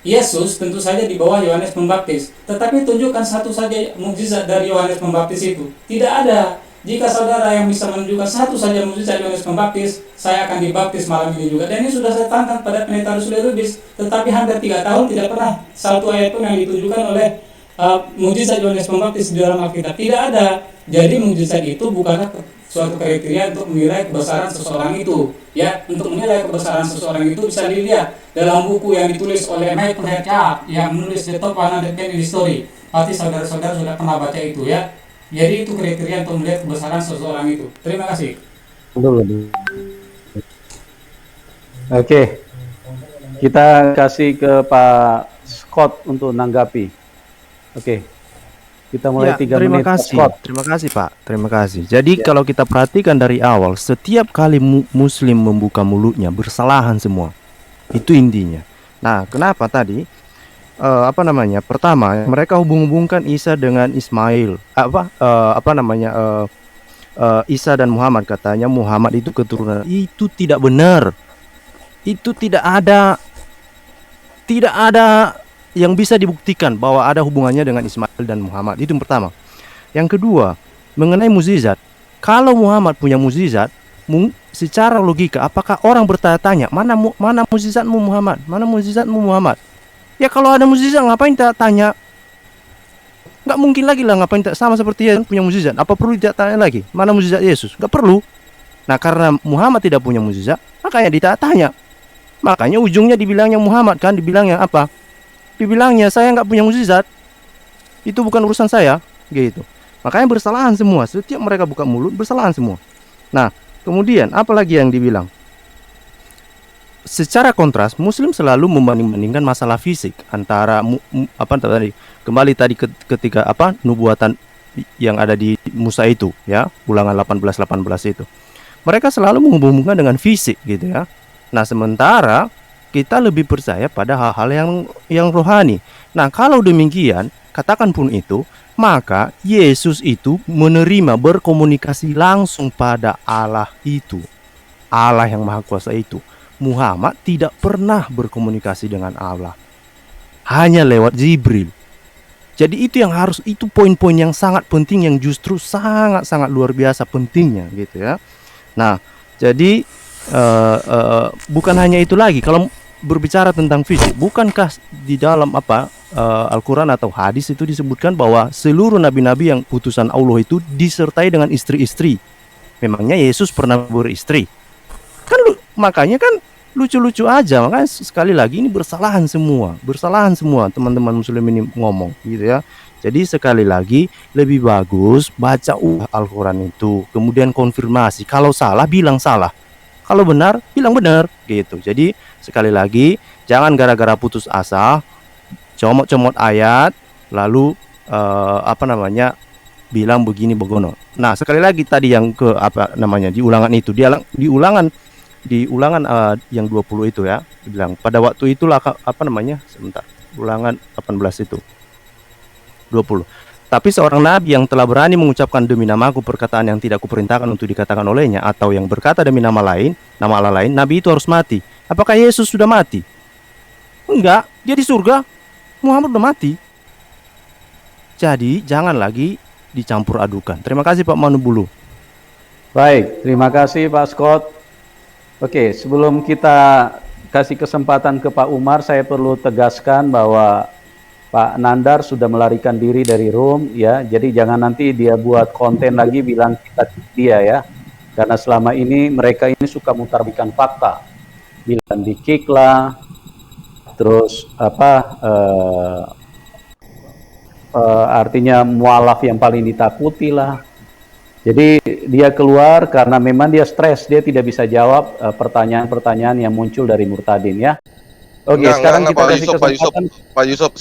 Speaker 3: Yesus tentu saja di bawah Yohanes Pembaptis. Tetapi tunjukkan satu saja mukjizat dari Yohanes Pembaptis itu. Tidak ada. Jika saudara yang bisa menunjukkan satu saja mukjizat Yohanes Pembaptis, saya akan dibaptis malam ini juga. Dan ini sudah saya tantang pada pendeta Rusli Rubis, tetapi hampir 3 tahun tidak pernah satu ayat pun yang ditunjukkan oleh mukjizat Yohanes Pembaptis di dalam Alkitab. Tidak ada. Jadi mukjizat itu bukanlah suatu kriteria untuk menilai kebesaran seseorang itu. Ya, untuk menilai kebesaran seseorang itu bisa dilihat dalam buku yang ditulis oleh Michael Herzog yang menulis The Top 100 Men in History. Pasti saudara-saudara sudah pernah baca itu, ya. Jadi itu kriteria untuk melihat kebesaran seseorang itu. Terima kasih.
Speaker 2: Oke, kita kasih ke Pak Scott untuk nanggapi. Oke, kita mulai 3 menit.
Speaker 1: Terima kasih Pak, terima kasih. Jadi kalau kita perhatikan dari awal, setiap kali Muslim membuka mulutnya bersalahan semua. Itu intinya. Nah, kenapa tadi? Pertama, mereka hubung-hubungkan Isa dengan Ismail. Isa dan Muhammad, katanya Muhammad itu keturunan. Itu tidak benar. Itu tidak ada yang bisa dibuktikan bahwa ada hubungannya dengan Ismail dan Muhammad. Itu yang pertama. Yang kedua, mengenai mukjizat. Kalau Muhammad punya mukjizat, secara logika apakah orang bertanya-tanya, mana mukjizatmu Muhammad? Mana mukjizatmu Muhammad? Ya kalau ada mukjizat ngapain tak tanya? Nggak mungkin lagi lah, ngapain tak sama seperti Yesus punya mukjizat. Apa perlu tidak tanya lagi? Mana mukjizat Yesus? Nggak perlu. Nah karena Muhammad tidak punya mukjizat, makanya tidak tanya. Makanya ujungnya dibilangnya Muhammad kan, dibilangnya apa? Dibilangnya saya nggak punya mukjizat. Itu bukan urusan saya, gitu. Makanya bersalahan semua. Setiap mereka buka mulut bersalahan semua. Nah kemudian apa lagi yang dibilang? Secara kontras, Muslim selalu membanding-bandingkan masalah fisik antara apa tadi kembali tadi ketika apa nubuatan yang ada di Musa itu ya, Ulangan 18 itu. Mereka selalu menghubungkan dengan fisik gitu ya. Nah, sementara kita lebih percaya pada hal-hal yang rohani. Nah, kalau demikian, katakan pun itu, maka Yesus itu menerima berkomunikasi langsung pada Allah itu. Allah yang Maha Kuasa itu. Muhammad tidak pernah berkomunikasi dengan Allah, hanya lewat Jibril. Jadi itu yang harus, itu poin-poin yang sangat penting, yang justru sangat-sangat luar biasa pentingnya gitu ya. Nah jadi bukan hanya itu lagi. Kalau berbicara tentang fisik, bukankah di dalam Al-Quran atau hadis itu disebutkan bahwa seluruh nabi-nabi yang putusan Allah itu disertai dengan istri-istri. Memangnya Yesus pernah beristri? Kan makanya kan lucu-lucu aja. Makanya sekali lagi ini bersalahan semua teman-teman Muslim ini ngomong gitu ya. Jadi sekali lagi lebih bagus baca Al-Quran itu, kemudian konfirmasi. Kalau salah bilang salah, kalau benar bilang benar gitu. Jadi sekali lagi jangan gara-gara putus asa comot-comot ayat lalu bilang begini begono. Nah sekali lagi tadi yang di ulangan itu, di ulangan yang 20 itu ya, bilang pada waktu itulah ulangan 18 itu 20. Tapi seorang nabi yang telah berani mengucapkan demi namaku perkataan yang tidak kuperintahkan untuk dikatakan olehnya, atau yang berkata demi nama Allah lain, nabi itu harus mati. Apakah Yesus sudah mati? Enggak, dia di surga. Muhammad sudah mati. Jadi jangan lagi dicampur adukan. Terima kasih Pak Manubulu.
Speaker 8: Baik, terima kasih Pak Scott. Oke, sebelum kita kasih kesempatan ke Pak Umar, saya perlu tegaskan bahwa Pak Nandar sudah melarikan diri dari room ya. Jadi jangan nanti dia buat konten lagi bilang kita dia ya. Karena selama ini mereka ini suka mutarbikan fakta. Bilang di kick lah. Terus artinya mualaf yang paling ditakuti lah. Jadi dia keluar karena memang dia stres, dia tidak bisa jawab pertanyaan-pertanyaan yang muncul dari murtadin ya. Oke, sekarang kita kasih kesempatan.
Speaker 7: Pak Yusuf,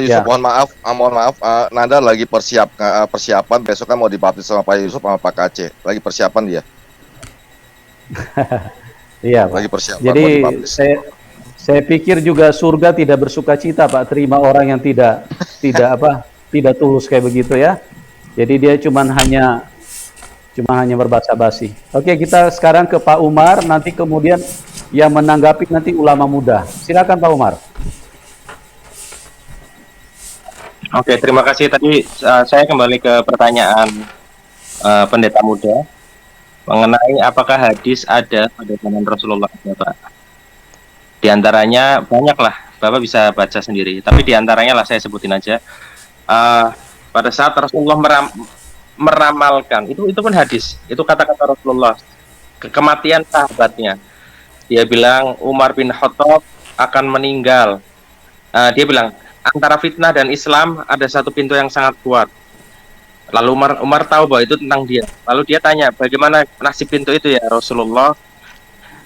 Speaker 8: Ya.
Speaker 7: mohon maaf, Nanda lagi persiapan besok kan mau dibaptis sama Pak Yusuf sama Pak Kace, lagi persiapan dia.
Speaker 8: Iya, Pak.
Speaker 7: Lagi persiapan
Speaker 8: Jadi
Speaker 7: mau dibaptis.
Speaker 8: saya pikir juga surga tidak bersukacita Pak, terima orang yang tidak tulus kayak begitu ya. Jadi dia cuma hanya berbasa-basi. Oke, kita sekarang ke Pak Umar, nanti kemudian yang menanggapi nanti ulama muda. Silakan Pak Umar.
Speaker 5: Oke, terima kasih. Tadi saya kembali ke pertanyaan pendeta muda mengenai apakah hadis ada pada zaman Rasulullah, Bapak. Di antaranya banyaklah, Bapak bisa baca sendiri. Tapi di antaranya lah saya sebutin aja. Pada saat Rasulullah meramalkan, itu pun hadis, itu kata-kata Rasulullah, kematian sahabatnya. Dia bilang Umar bin Khattab akan meninggal. Dia bilang antara fitnah dan Islam ada satu pintu yang sangat kuat. Lalu Umar tahu bahwa itu tentang dia. Lalu dia tanya, bagaimana nasib pintu itu ya Rasulullah?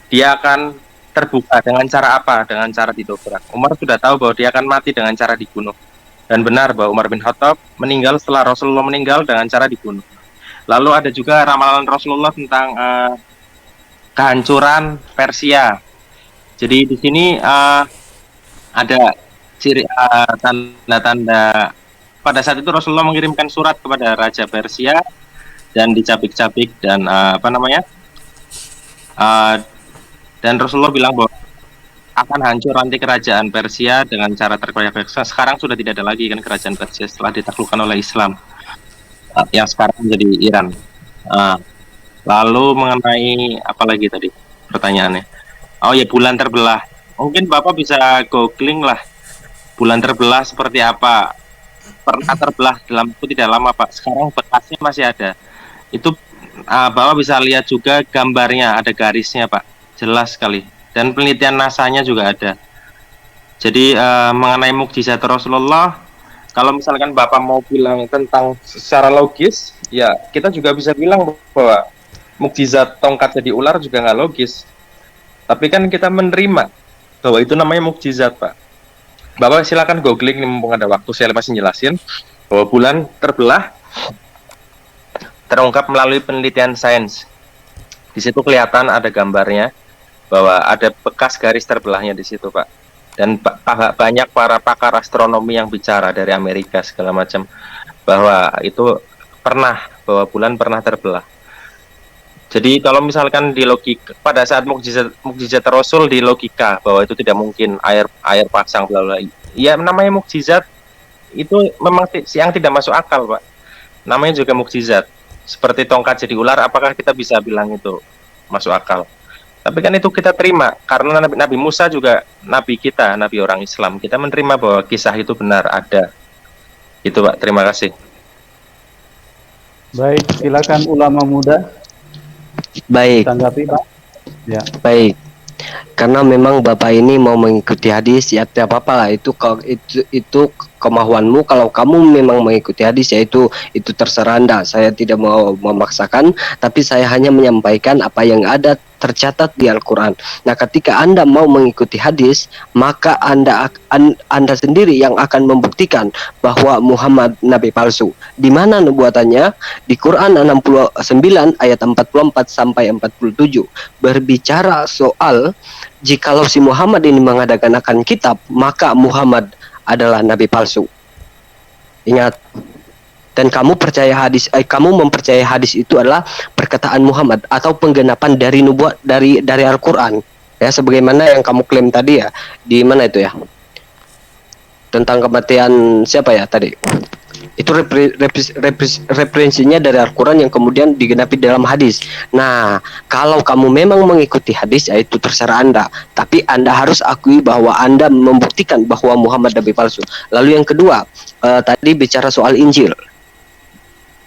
Speaker 5: Dia akan terbuka dengan cara apa? Dengan cara didobrak. Umar sudah tahu bahwa dia akan mati dengan cara dibunuh. Dan benar bahwa Umar bin Khattab meninggal setelah Rasulullah meninggal dengan cara dibunuh. Lalu ada juga ramalan Rasulullah tentang kehancuran Persia. Jadi di sini ada ciri tanda-tanda pada saat itu Rasulullah mengirimkan surat kepada Raja Persia dan dicabik-cabik dan dan Rasulullah bilang bahwa akan hancur nanti kerajaan Persia dengan cara terkoyak-koyak. Sekarang sudah tidak ada lagi kan kerajaan Persia setelah ditaklukkan oleh Islam yang sekarang menjadi Iran. Lalu mengenai apa lagi tadi pertanyaannya? Oh ya, bulan terbelah. Mungkin Bapak bisa googling lah bulan terbelah seperti apa. Pernah terbelah dalam waktu tidak lama Pak. Sekarang bekasnya masih ada. Itu Bapak bisa lihat juga gambarnya, ada garisnya Pak, jelas sekali. Dan penelitian NASA-nya juga ada. Jadi mengenai mukjizat Rasulullah, kalau misalkan Bapak mau bilang tentang secara logis, ya kita juga bisa bilang bahwa mukjizat tongkat jadi ular juga nggak logis. Tapi kan kita menerima bahwa itu namanya mukjizat Pak. Bapak silakan googling nih, mumpung ada waktu, saya masih jelasin bahwa bulan terbelah terungkap melalui penelitian sains. Di situ kelihatan ada gambarnya bahwa ada bekas garis terbelahnya di situ, Pak. Dan banyak para pakar astronomi yang bicara dari Amerika segala macam bahwa itu bahwa bulan pernah terbelah. Jadi kalau misalkan di logika pada saat mukjizat Rasul di logika bahwa itu tidak mungkin air pasang bla bla. Ya namanya mukjizat itu memang yang tidak masuk akal, Pak. Namanya juga mukjizat. Seperti tongkat jadi ular, apakah kita bisa bilang itu masuk akal? Tapi kan itu kita terima karena Nabi Musa juga nabi kita, nabi orang Islam. Kita menerima bahwa kisah itu benar ada. Itu Pak, terima kasih.
Speaker 8: Baik, silakan ulama muda.
Speaker 4: Baik.
Speaker 8: Tanggapi Pak. Ya.
Speaker 4: Baik. Karena memang Bapak ini mau mengikuti hadis, ya tidak apa-apa lah, itu kemauanmu. Kalau kamu memang mengikuti hadis, ya itu terserah Anda. Saya tidak mau memaksakan, tapi saya hanya menyampaikan apa yang ada tercatat di Al-Quran. Nah, ketika Anda mau mengikuti hadis, maka Anda sendiri yang akan membuktikan bahwa Muhammad nabi palsu. Di mana nubuatannya? Di Quran 69 ayat 44 sampai 47 berbicara soal jikalau si Muhammad ini mengadakan kitab, maka Muhammad adalah nabi palsu. Ingat. Dan kamu mempercayai hadis itu adalah perkataan Muhammad atau penggenapan dari nubuat dari Al-Qur'an. Ya, sebagaimana yang kamu klaim tadi ya. Di mana itu ya? Tentang kematian siapa ya tadi? Itu referensinya dari Al-Quran yang kemudian digenapi dalam hadis. Nah, kalau kamu memang mengikuti hadis, ya itu terserah Anda. Tapi Anda harus akui bahwa Anda membuktikan bahwa Muhammad nabi palsu. Lalu yang kedua, tadi bicara soal Injil.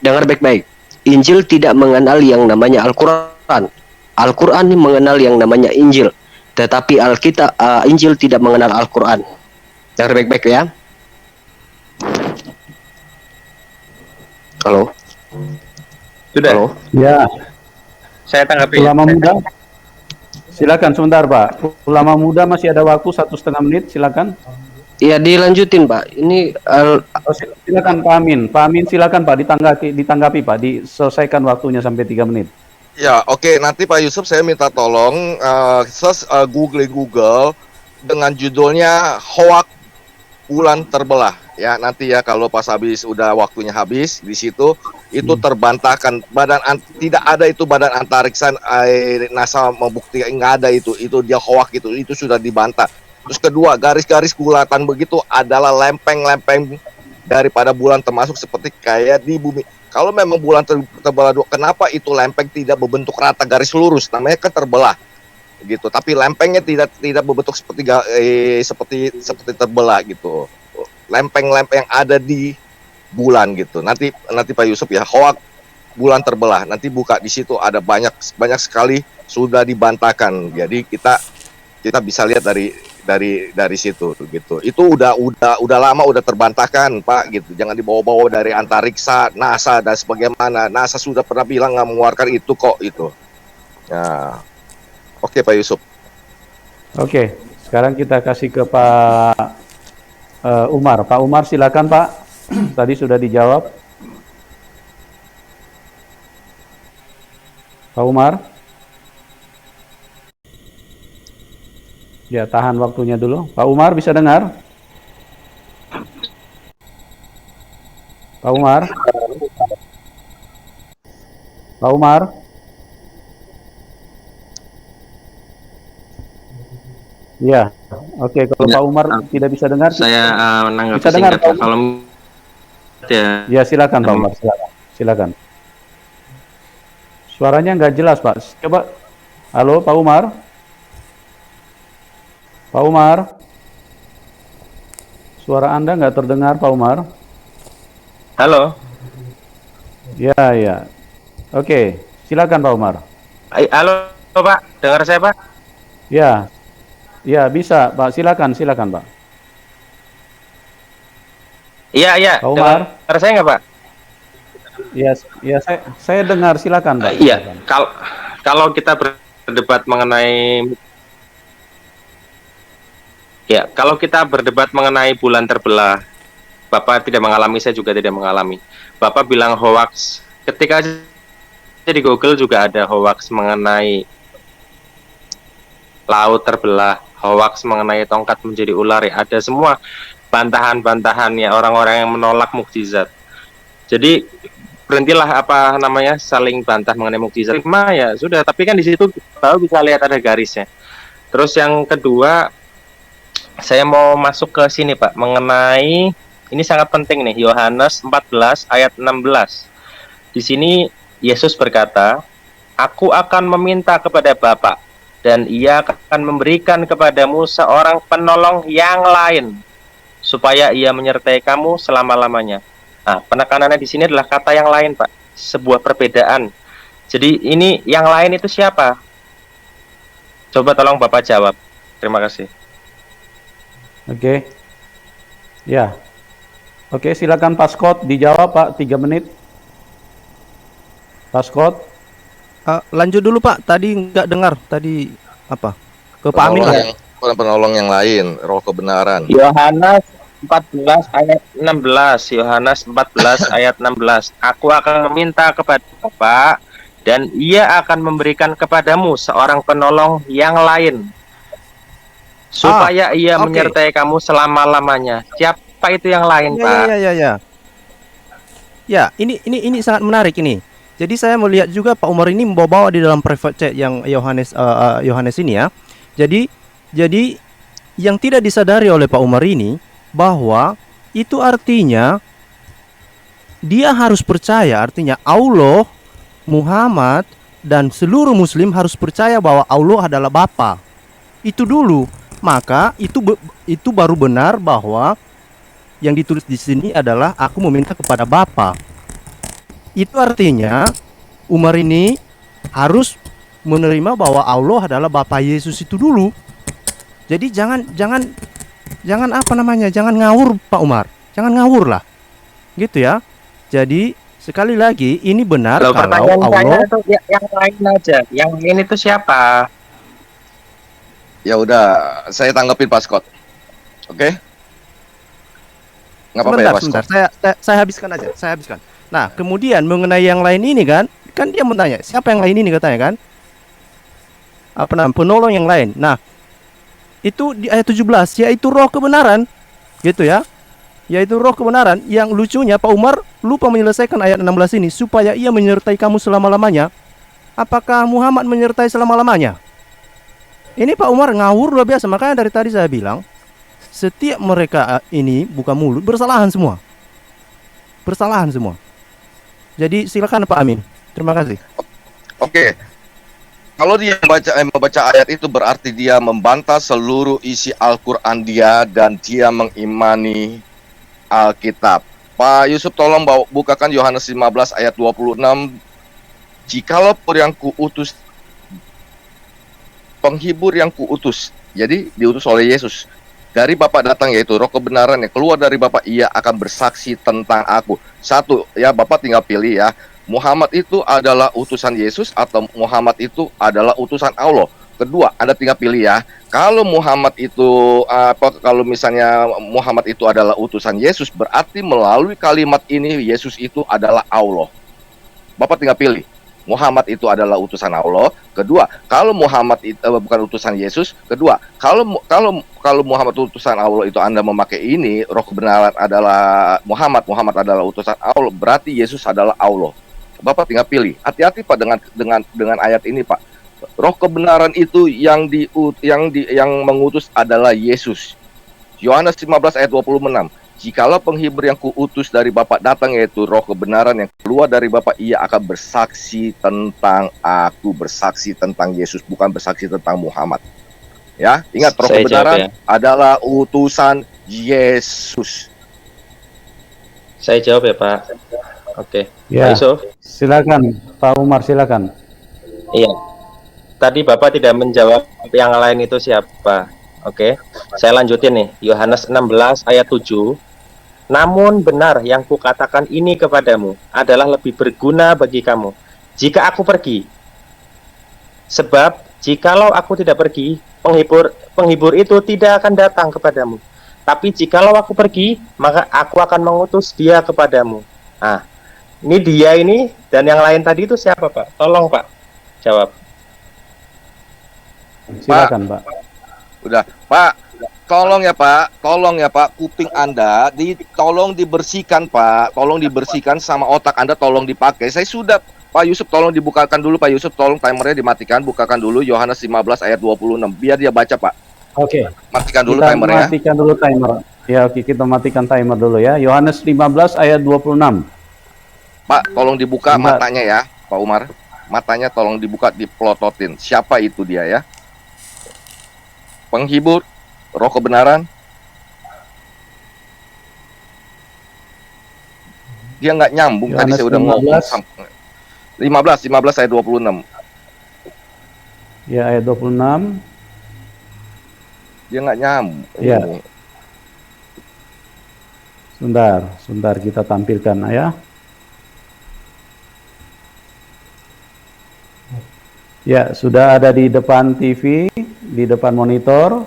Speaker 4: Dengar baik-baik. Injil tidak mengenal yang namanya Al-Quran. Al-Quran mengenal yang namanya Injil. Tetapi Injil tidak mengenal Al-Quran. Dengar baik-baik ya. Halo.
Speaker 5: Sudah.
Speaker 4: Halo.
Speaker 8: Ya.
Speaker 5: Saya tanggapi.
Speaker 8: Ulama muda. Silakan sebentar, Pak. Ulama muda masih ada waktu 1,5 menit, silakan.
Speaker 4: Iya, dilanjutin, Pak. Ini
Speaker 8: silakan Pak Amin. Pak Amin silakan Pak, ditanggapi Pak, diselesaikan waktunya sampai 3 menit.
Speaker 7: Ya, oke. Nanti Pak Yusuf saya minta tolong Google dengan judulnya Hoak Bulan Terbelah. Ya, nanti ya kalau pas udah waktunya habis di situ itu terbantahkan tidak ada itu badan antariksa NASA membuktikan nggak ada itu dia hoak itu sudah dibantah. Terus kedua, garis-garis bulatan begitu adalah lempeng-lempeng daripada bulan, termasuk seperti kayak di bumi. Kalau memang bulan terbelah dua, kenapa itu lempeng tidak berbentuk rata garis lurus? Namanya kan terbelah, gitu. Tapi lempengnya tidak berbentuk seperti terbelah gitu. Lempeng-lempeng yang ada di bulan gitu. Nanti Pak Yusuf ya, hoak bulan terbelah. Nanti buka di situ ada banyak sekali sudah dibantahkan. Jadi kita bisa lihat dari situ gitu. Itu udah lama udah terbantahkan Pak gitu. Jangan dibawa-bawa dari antariksa, NASA dan sebagaimana. NASA sudah pernah bilang nggak mengeluarkan itu kok itu. Nah, oke Pak Yusuf.
Speaker 8: Oke, sekarang kita kasih ke Pak Umar. Pak Umar silakan Pak. Tadi sudah dijawab. Pak Umar. Ya, tahan waktunya dulu. Pak Umar bisa dengar? Pak Umar? Pak Umar? Ya, oke. Kalau Pak Umar tidak bisa dengar,
Speaker 5: saya menanggapi
Speaker 8: bisa dengar,
Speaker 5: singkat. Kalau
Speaker 8: ya silakan Pak Umar, silakan. Suaranya nggak jelas Pak. Coba, halo Pak Umar. Pak Umar, Suara Anda nggak terdengar, Pak Umar.
Speaker 5: Halo.
Speaker 8: Ya, ya. Oke, silakan Pak Umar.
Speaker 5: Halo Pak, dengar saya Pak?
Speaker 8: Ya, ya bisa Pak. Silakan Pak.
Speaker 5: Iya,
Speaker 8: Pak Umar.
Speaker 5: dengar saya nggak Pak?
Speaker 8: Ya, ya saya dengar. Silakan Pak.
Speaker 5: Iya,
Speaker 8: Silakan.
Speaker 5: kalau kita berdebat mengenai kalau kita berdebat mengenai bulan terbelah, Bapak tidak mengalami, saya juga tidak mengalami. Bapak bilang hoax, ketika di Google juga ada hoax mengenai laut terbelah, hoax mengenai tongkat menjadi ular, ya ada semua bantahan-bantahannya orang-orang yang menolak mukjizat. Jadi berhentilah saling bantah mengenai mukjizat. Ya sudah, tapi kan di situ baru bisa lihat ada garisnya. Terus yang kedua, saya mau masuk ke sini Pak, mengenai ini sangat penting nih, Yohanes 14 ayat 16. Di sini Yesus berkata, "Aku akan meminta kepada Bapa, dan Ia akan memberikan kepadamu seorang penolong yang lain, supaya Ia menyertai kamu selama-lamanya." Nah, penekanannya di sini adalah kata yang lain, Pak. Sebuah perbedaan. Jadi ini yang lain itu siapa? Coba tolong Bapak jawab. Terima kasih.
Speaker 8: Oke. Ya. Oke, silakan Pak Scott dijawab Pak, 3 menit. Pak Scott.
Speaker 1: Lanjut dulu Pak, tadi nggak dengar tadi apa? Ke Pak Amin lah.
Speaker 7: Penolong yang lain, roh kebenaran.
Speaker 5: Yohanes 14 ayat 16. Yohanes 14 ayat 16. Aku akan meminta kepada Bapa, dan Ia akan memberikan kepadamu seorang penolong yang lain, supaya Ia menyertai kamu selama-lamanya. Siapa itu yang lain, Pak?
Speaker 1: Ya, ini sangat menarik ini. Jadi saya melihat juga Pak Umar ini membawa di dalam private chat yang Yohanes ini ya. Jadi yang tidak disadari oleh Pak Umar ini bahwa itu artinya dia harus percaya, artinya Allah, Muhammad dan seluruh muslim harus percaya bahwa Allah adalah Bapa. Itu dulu. Maka itu baru benar bahwa yang ditulis di sini adalah aku meminta kepada Bapa. Itu artinya Umar ini harus menerima bahwa Allah adalah Bapa Yesus itu dulu. Jadi jangan jangan ngawur Pak Umar. Jangan ngawur lah. Gitu ya. Jadi sekali lagi ini benar kalau Allah
Speaker 5: itu yang lain aja. Yang lain itu siapa?
Speaker 7: Ya udah, saya tanggapin Pak Scott. Oke? Nggak apa-apa ya Pak Scott?
Speaker 1: Saya habiskan aja. Saya habiskan. Nah, kemudian mengenai yang lain ini kan dia bertanya, siapa yang lain ini katanya kan? Penolong yang lain. Nah, itu di ayat 17, yaitu roh kebenaran. Gitu ya. Yaitu roh kebenaran. Yang lucunya Pak Umar lupa menyelesaikan ayat 16 ini, supaya Ia menyertai kamu selama-lamanya. Apakah Muhammad menyertai selama-lamanya? Ini Pak Umar ngawur luar biasa. Makanya dari tadi saya bilang, setiap mereka ini buka mulut, bersalahan semua. Bersalahan semua. Jadi silakan Pak Amin. Terima kasih.
Speaker 7: Oke. Kalau dia membaca ayat itu berarti dia membantah seluruh isi Al-Quran dia dan dia mengimani Alkitab. Pak Yusuf tolong bukakan Yohanes 15 ayat 26. Jikalau yang kuutus, penghibur yang kuutus, jadi diutus oleh Yesus, dari Bapa datang, yaitu roh kebenaran yang keluar dari Bapa, Ia akan bersaksi tentang aku. Satu, ya Bapak tinggal pilih ya, Muhammad itu adalah utusan Yesus atau Muhammad itu adalah utusan Allah. Kedua, Anda tinggal pilih ya, kalau Muhammad itu kalau misalnya Muhammad itu adalah utusan Yesus, berarti melalui kalimat ini Yesus itu adalah Allah. Bapak tinggal pilih. Muhammad itu adalah utusan Allah. Kedua, kalau Muhammad itu bukan utusan Yesus. Kedua, kalau Muhammad utusan Allah itu Anda memakai ini, roh kebenaran adalah Muhammad adalah utusan Allah, berarti Yesus adalah Allah. Bapak tinggal pilih. Hati-hati Pak dengan ayat ini Pak. Roh kebenaran itu yang mengutus adalah Yesus. Yohanes 15 ayat 26. Jikalau penghibur yang kuutus dari Bapa datang, yaitu roh kebenaran yang keluar dari Bapa, Ia akan bersaksi tentang aku, bersaksi tentang Yesus, bukan bersaksi tentang Muhammad. Ya, ingat roh kebenaran adalah utusan Yesus.
Speaker 5: Saya jawab ya Pak. Oke.
Speaker 8: Ya.
Speaker 5: Pak Yusuf.
Speaker 8: Silakan, Pak Umar, silakan.
Speaker 5: Iya. Tadi Bapak tidak menjawab yang lain itu siapa. Oke. Saya lanjutin nih. Yohanes 16 ayat 7. Namun benar yang kukatakan ini kepadamu adalah lebih berguna bagi kamu jika aku pergi. Sebab jikalau aku tidak pergi, penghibur itu tidak akan datang kepadamu. Tapi jikalau aku pergi, maka aku akan mengutus dia kepadamu. Nah, ini dia ini dan yang lain tadi itu siapa Pak? Tolong Pak, jawab.
Speaker 8: Silakan, Pak.
Speaker 7: Udah, Pak. Tolong ya Pak, kuping Anda tolong dibersihkan Pak, tolong dibersihkan sama otak Anda tolong dipakai. Saya sudah, Pak Yusuf tolong dibukakan dulu Pak Yusuf, tolong timernya dimatikan, bukakan dulu Yohanes 15 ayat 26, biar dia baca Pak.
Speaker 8: Oke.
Speaker 7: Matikan dulu
Speaker 8: Kita
Speaker 7: timernya.
Speaker 8: matikan dulu timer. Ya, oke, kita matikan timer dulu ya. Yohanes 15 ayat 26.
Speaker 7: Pak, tolong dibuka
Speaker 8: Bentar.
Speaker 7: matanya ya, Pak Umar. Matanya tolong dibuka, diplototin. Siapa itu dia ya? Penghibur, Roh kebenaran. Dia nggak nyambung tadi
Speaker 8: Yohanes
Speaker 7: saya udah
Speaker 8: 15.
Speaker 7: ngomong 15 ayat 26.
Speaker 8: Ya, ayat 26.
Speaker 7: Dia nggak nyambung.
Speaker 8: Ya.
Speaker 7: Ini.
Speaker 8: Sebentar kita tampilkan ya. Ya, sudah ada di depan TV, di depan monitor.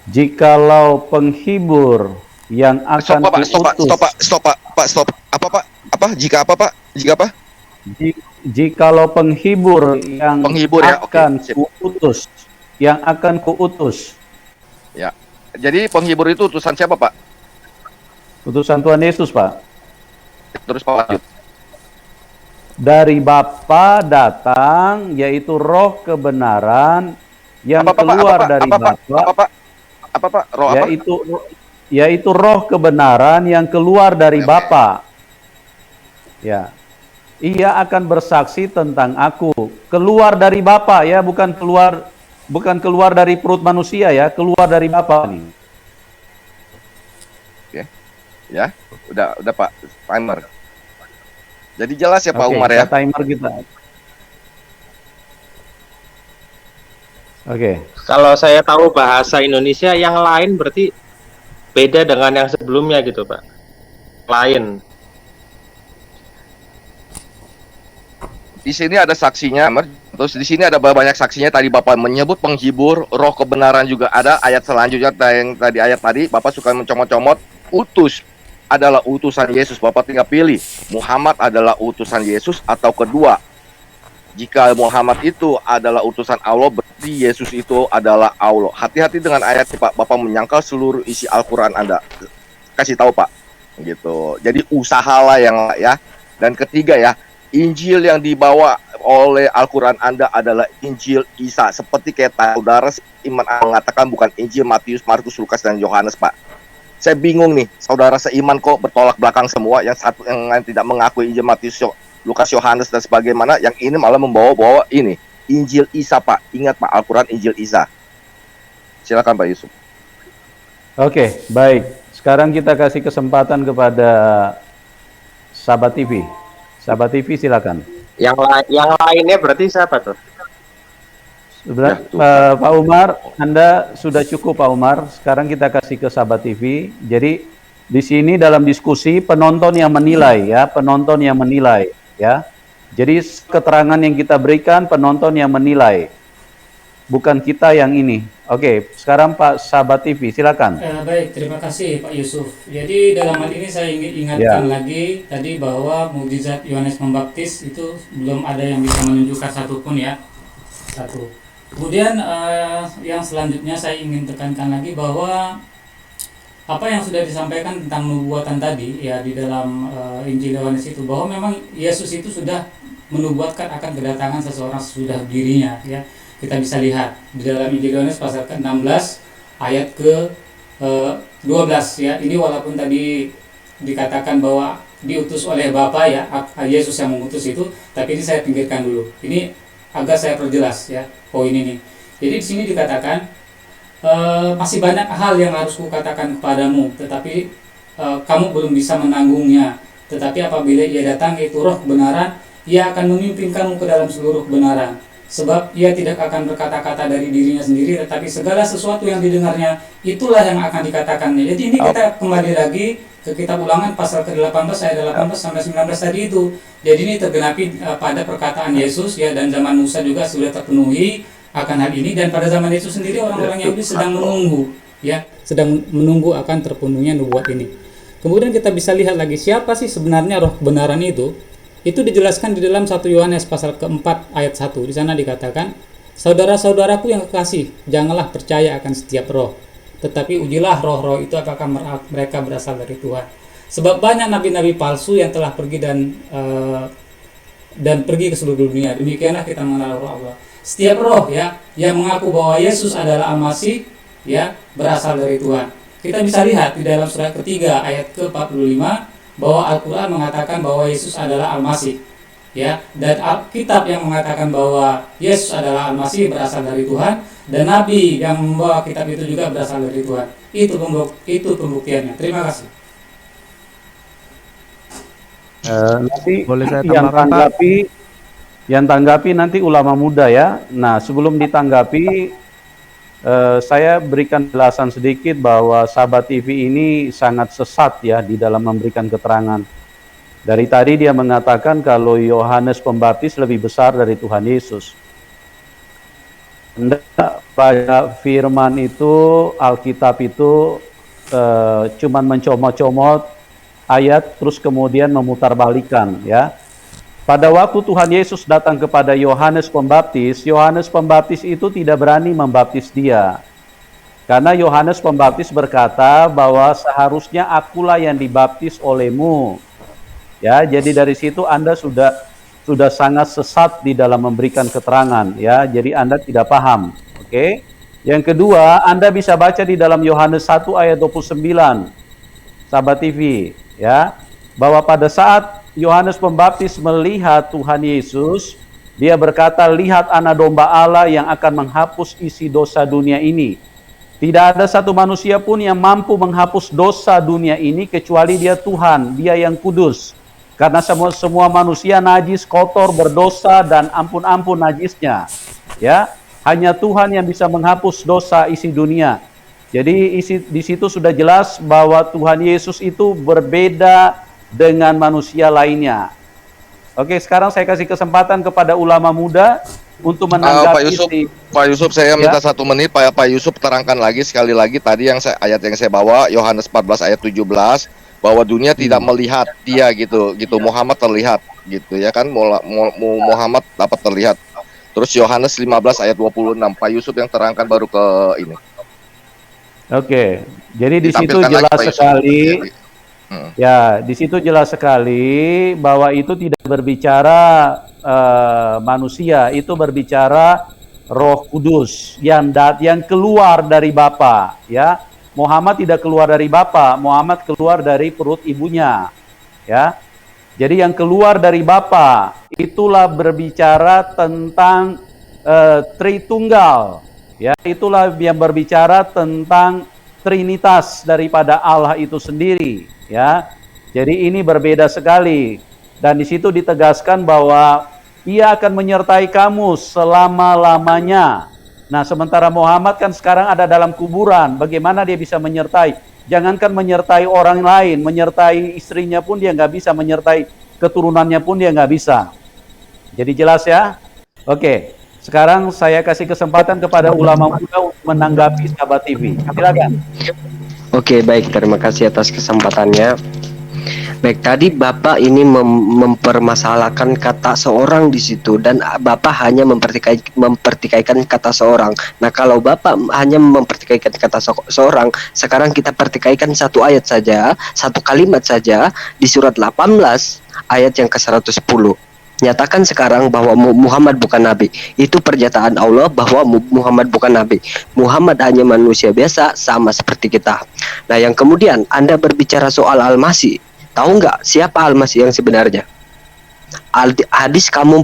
Speaker 8: Jikalau penghibur yang akan
Speaker 7: Stop. Apa? Jika apa, Pak? Jika apa?
Speaker 8: Jikalau penghibur yang
Speaker 7: Penghibur ya, oke,
Speaker 8: akan
Speaker 7: sip.
Speaker 8: kuutus,
Speaker 7: Ya. Jadi penghibur itu utusan siapa, Pak?
Speaker 8: utusan Tuhan Yesus, Pak.
Speaker 7: Terus Pak lanjut.
Speaker 8: Dari Bapa datang, yaitu Roh kebenaran yang keluar dari Bapa.
Speaker 7: Apa, Pak? Roh apa?
Speaker 8: Yaitu Roh kebenaran yang keluar dari Bapa. Ya. Ia akan bersaksi tentang aku. Keluar dari Bapa ya, bukan keluar dari perut manusia ya, keluar dari Bapa nih.
Speaker 7: Oke. Ya, udah Pak, timer. Jadi jelas ya Pak
Speaker 8: Oke,
Speaker 7: Umar ya.
Speaker 8: Timer kita. Oke.
Speaker 5: Kalau saya tahu bahasa Indonesia yang lain berarti beda dengan yang sebelumnya gitu Pak. Lain.
Speaker 7: Di sini ada saksinya, terus di sini ada banyak saksinya. Tadi Bapak menyebut penghibur, Roh kebenaran juga ada. Ayat selanjutnya yang ayat tadi Bapak suka mencomot-comot, utus adalah utusan Yesus. Bapak tinggal pilih, Muhammad adalah utusan Yesus atau kedua. Jika Muhammad itu adalah utusan Allah, berarti Yesus itu adalah Allah. Hati-hati dengan ayat Pak. Bapak menyangkal seluruh isi Al-Quran Anda. Kasih tahu Pak, gitu. Jadi usahalah yang ya. Dan ketiga ya, Injil yang dibawa oleh Al-Quran Anda adalah Injil Isa. Seperti kayak saudara seiman mengatakan bukan Injil Matius, Markus, Lukas, dan Yohanes, Pak. Saya bingung nih, saudara seiman kok bertolak belakang semua. Yang satu yang lain tidak mengakui Injil Matius, Lukas, Yohanes, dan sebagaimana. Yang ini malah membawa-bawa ini Injil Isa, Pak. Ingat Pak, Al-Quran Injil Isa. Silakan Pak Yusuf.
Speaker 8: Oke, baik. Sekarang kita kasih kesempatan kepada Sahabat TV. Sahabat TV silakan.
Speaker 5: Yang lainnya berarti siapa tuh?
Speaker 8: Pak Umar, Anda sudah cukup Pak Umar. Sekarang kita kasih ke Sahabat TV. Jadi di sini dalam diskusi penonton yang menilai ya, penonton yang menilai ya. Jadi keterangan yang kita berikan penonton yang menilai. Bukan kita yang ini. Oke, sekarang Pak Sahabat TV silakan.
Speaker 3: Baik, terima kasih Pak Yusuf. Jadi dalam hal ini saya ingin ingatkan lagi tadi bahwa mukjizat Yohanes Pembaptis itu belum ada yang bisa menunjukkan satupun ya. Satu. Kemudian yang selanjutnya saya ingin tekankan lagi bahwa apa yang sudah disampaikan tentang nubuatan tadi ya di dalam Injil Yohanes itu, bahwa memang Yesus itu sudah menubuatkan akan kedatangan seseorang sesudah dirinya ya. Kita bisa lihat di dalam Injil Yohanes pasal ke-16 ayat ke-12 ya. Ini walaupun tadi dikatakan bahwa diutus oleh Bapa ya, Yesus yang mengutus itu, tapi ini saya pinggirkan dulu. Ini agak saya perjelas ya poin ini. Jadi di sini dikatakan masih banyak hal yang harus kukatakan kepadamu, tetapi kamu belum bisa menanggungnya. Tetapi apabila ia datang, yaitu Roh kebenaran, ia akan memimpin kamu ke dalam seluruh kebenaran. Sebab ia tidak akan berkata-kata dari dirinya sendiri, tetapi segala sesuatu yang didengarnya, itulah yang akan dikatakannya. Jadi ini kita kembali lagi ke kitab Ulangan pasal ke-18 ayat 18 sampai 19 tadi itu. Jadi ini tergenapi pada perkataan Yesus ya, dan zaman Musa juga sudah terpenuhi akan hal ini, dan pada zaman Yesus sendiri orang-orang Yahudi sedang menunggu ya, sedang menunggu akan terpenuhnya nubuat ini. Kemudian kita bisa lihat lagi siapa sih sebenarnya roh kebenaran itu. Itu dijelaskan di dalam 1 Yohanes pasal ke-4 ayat 1. Di sana dikatakan, saudara-saudaraku yang kekasih, janganlah percaya akan setiap roh, tetapi ujilah roh-roh itu apakah mereka berasal dari Tuhan. Sebab banyak nabi-nabi palsu yang telah pergi dan pergi ke seluruh dunia. Demikianlah kita mengenal roh Allah. Setiap roh ya yang mengaku bahwa Yesus adalah Al-Masih ya berasal dari Tuhan. Kita bisa lihat di dalam surat ketiga ayat ke-45 bahwa Al-Quran mengatakan bahwa Yesus adalah Al-Masih ya, dan Alkitab yang mengatakan bahwa Yesus adalah Al-Masih berasal dari Tuhan, dan Nabi yang membawa kitab itu juga berasal dari Tuhan. Itu pembuktiannya. Terima kasih.
Speaker 8: Nanti
Speaker 1: Boleh saya
Speaker 8: yang
Speaker 1: tambahkan, Pak?
Speaker 8: tanggapi nanti ulama muda ya. Nah, sebelum ditanggapi, saya berikan jelasan sedikit bahwa Sahabat TV ini sangat sesat ya di dalam memberikan keterangan. Dari tadi dia mengatakan kalau Yohanes Pembaptis lebih besar dari Tuhan Yesus. Pada firman itu, Alkitab itu cuman mencomot-comot ayat terus kemudian memutarbalikan ya. Pada waktu Tuhan Yesus datang kepada Yohanes Pembaptis itu tidak berani membaptis dia. Karena Yohanes Pembaptis berkata bahwa seharusnya akulah yang dibaptis olehmu. Ya, jadi dari situ Anda sudah sangat sesat di dalam memberikan keterangan ya. Jadi Anda tidak paham. Oke. Yang kedua, Anda bisa baca di dalam Yohanes 1 ayat 29. Sahabat TV ya, bahwa pada saat Yohanes Pembaptis melihat Tuhan Yesus, dia berkata, lihat anak domba Allah yang akan menghapus isi dosa dunia ini. Tidak ada satu manusia pun yang mampu menghapus dosa dunia ini kecuali dia Tuhan, dia yang kudus. Karena semua manusia najis, kotor, berdosa, dan ampun-ampun najisnya. Ya, hanya Tuhan yang bisa menghapus dosa isi dunia. Jadi di situ sudah jelas bahwa Tuhan Yesus itu berbeda dengan manusia lainnya. Oke, sekarang saya kasih kesempatan kepada ulama muda untuk menanggapi
Speaker 7: Pak Yusuf, saya minta 1 menit. Pak Yusuf terangkan lagi sekali lagi tadi ayat yang saya bawa, Yohanes 14 ayat 17, bahwa dunia tidak melihat dia gitu. Muhammad terlihat gitu ya kan, Muhammad dapat terlihat. Terus Yohanes 15 ayat 26, Pak Yusuf yang terangkan baru ke ini.
Speaker 8: Oke, jadi di situ jelas sekali. Ya, di situ jelas sekali bahwa itu tidak berbicara manusia, itu berbicara Roh Kudus yang keluar dari Bapa. Ya, Muhammad tidak keluar dari Bapa, Muhammad keluar dari perut ibunya. Ya, jadi yang keluar dari Bapa itulah berbicara tentang Tritunggal. Ya, itulah yang berbicara tentang Trinitas daripada Allah itu sendiri. Ya, jadi ini berbeda sekali, dan di situ ditegaskan bahwa ia akan menyertai kamu selama-lamanya. Nah, sementara Muhammad kan sekarang ada dalam kuburan, bagaimana dia bisa menyertai? Jangankan menyertai orang lain, menyertai istrinya pun dia nggak bisa, menyertai keturunannya pun dia nggak bisa. Jadi jelas ya? Oke, sekarang saya kasih kesempatan kepada ulama muda untuk menanggapi Sahabat TV. Silakan.
Speaker 4: Oke, baik, terima kasih atas kesempatannya. Baik, tadi Bapak ini mempermasalahkan kata seorang di situ, dan Bapak hanya mempertikaikan kata seorang. Nah, kalau Bapak hanya mempertikaikan kata seorang, sekarang kita pertikaikan satu ayat saja, satu kalimat saja di surat 18 ayat yang ke-110. Nyatakan sekarang bahwa Muhammad bukan nabi. Itu pernyataan Allah bahwa Muhammad bukan nabi. Muhammad hanya manusia biasa sama seperti kita. Nah, yang kemudian Anda berbicara soal Al-Masih. Tahu nggak siapa Al-Masih yang sebenarnya? Hadis kamu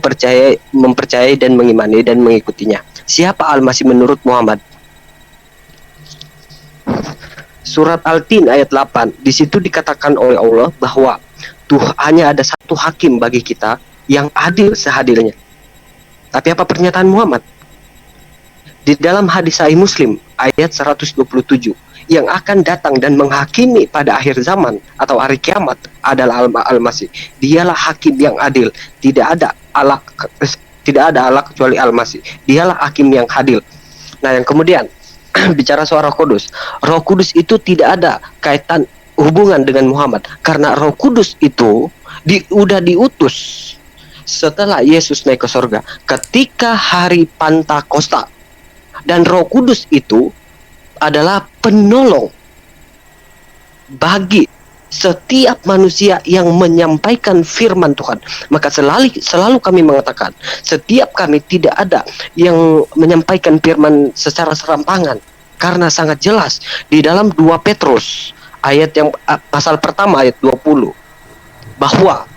Speaker 4: mempercayai dan mengimani dan mengikutinya. Siapa Al-Masih menurut Muhammad? surat Al-Tin ayat 8. Di situ dikatakan oleh Allah bahwa hanya ada satu hakim bagi kita yang adil seadilnya. Tapi apa pernyataan Muhammad? Di dalam hadis Sahih Muslim ayat 127, yang akan datang dan menghakimi pada akhir zaman atau hari kiamat adalah Al-Masih. Dialah hakim yang adil. Tidak ada Allah kecuali Al-Masih. Dialah hakim yang adil. Nah, yang kemudian bicara soal Roh Kudus. Roh Kudus itu tidak ada kaitan hubungan dengan Muhammad, karena Roh Kudus itu udah diutus setelah Yesus naik ke surga ketika hari Pentakosta. Dan Roh Kudus itu adalah penolong bagi setiap manusia yang menyampaikan firman Tuhan. Maka selalu kami mengatakan, setiap kami tidak ada yang menyampaikan firman secara serampangan, karena sangat jelas di dalam 2 Petrus ayat yang pasal pertama ayat 20 bahwa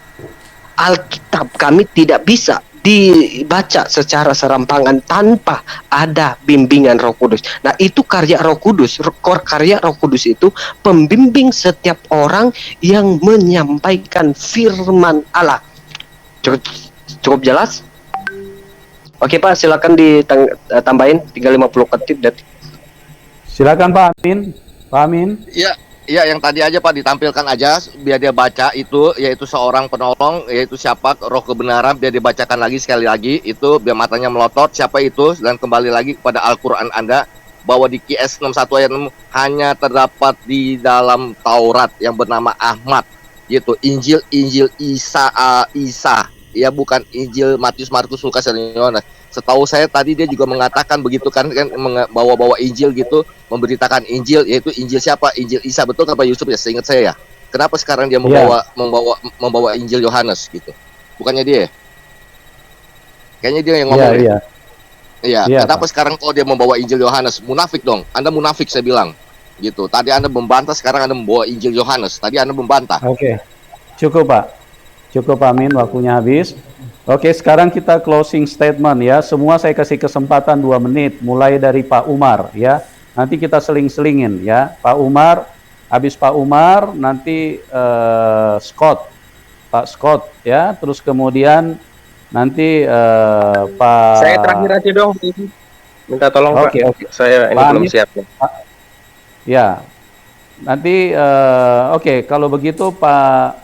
Speaker 4: Alkitab kami tidak bisa dibaca secara serampangan tanpa ada bimbingan Roh Kudus. Nah, itu karya Roh Kudus. Karya Roh Kudus itu pembimbing setiap orang yang menyampaikan firman Allah. Cukup jelas? Oke Pak, silakan ditambahin 350 detik.
Speaker 8: Silakan Pak Amin. Pak Amin.
Speaker 7: Iya, yang tadi aja Pak ditampilkan aja biar dia baca itu, yaitu seorang penolong, yaitu siapa, roh kebenaran, biar dibacakan lagi sekali lagi itu biar matanya melotot siapa itu, dan kembali lagi kepada Al-Qur'an Anda bahwa di QS 61 ayat 6 hanya terdapat di dalam Taurat yang bernama Ahmad, yaitu Injil Isa, ya bukan Injil Matius, Markus, Lukas, dan Yohanes. Setahu saya tadi dia juga mengatakan begitu kan bawa Injil gitu, memberitakan Injil, yaitu Injil siapa? Injil Isa, betul kan Pak Yusuf ya? Seingat saya ya. Kenapa sekarang dia membawa Injil Yohanes gitu? Bukannya dia? Kayaknya dia yang ngomong. Iya. Kenapa sekarang kalau dia membawa Injil Yohanes? Munafik dong. Anda munafik saya bilang. Gitu. Tadi Anda membantah, sekarang Anda membawa Injil Yohanes. Tadi Anda membantah.
Speaker 8: Oke. Cukup Pak. Cukup Pak Amin, waktunya habis. Oke, sekarang kita closing statement ya. Semua saya kasih kesempatan 2 menit, mulai dari Pak Umar ya. Nanti kita seling-selingin ya. Pak Umar, habis Pak Umar nanti Pak Scott ya. Terus kemudian nanti Pak.
Speaker 5: Saya terakhir aja dong. Minta tolong Pak.
Speaker 8: Oke.
Speaker 5: Saya ini
Speaker 8: Pak
Speaker 5: belum
Speaker 8: Amin,
Speaker 5: siap.
Speaker 8: Ya. Nanti oke, kalau begitu Pak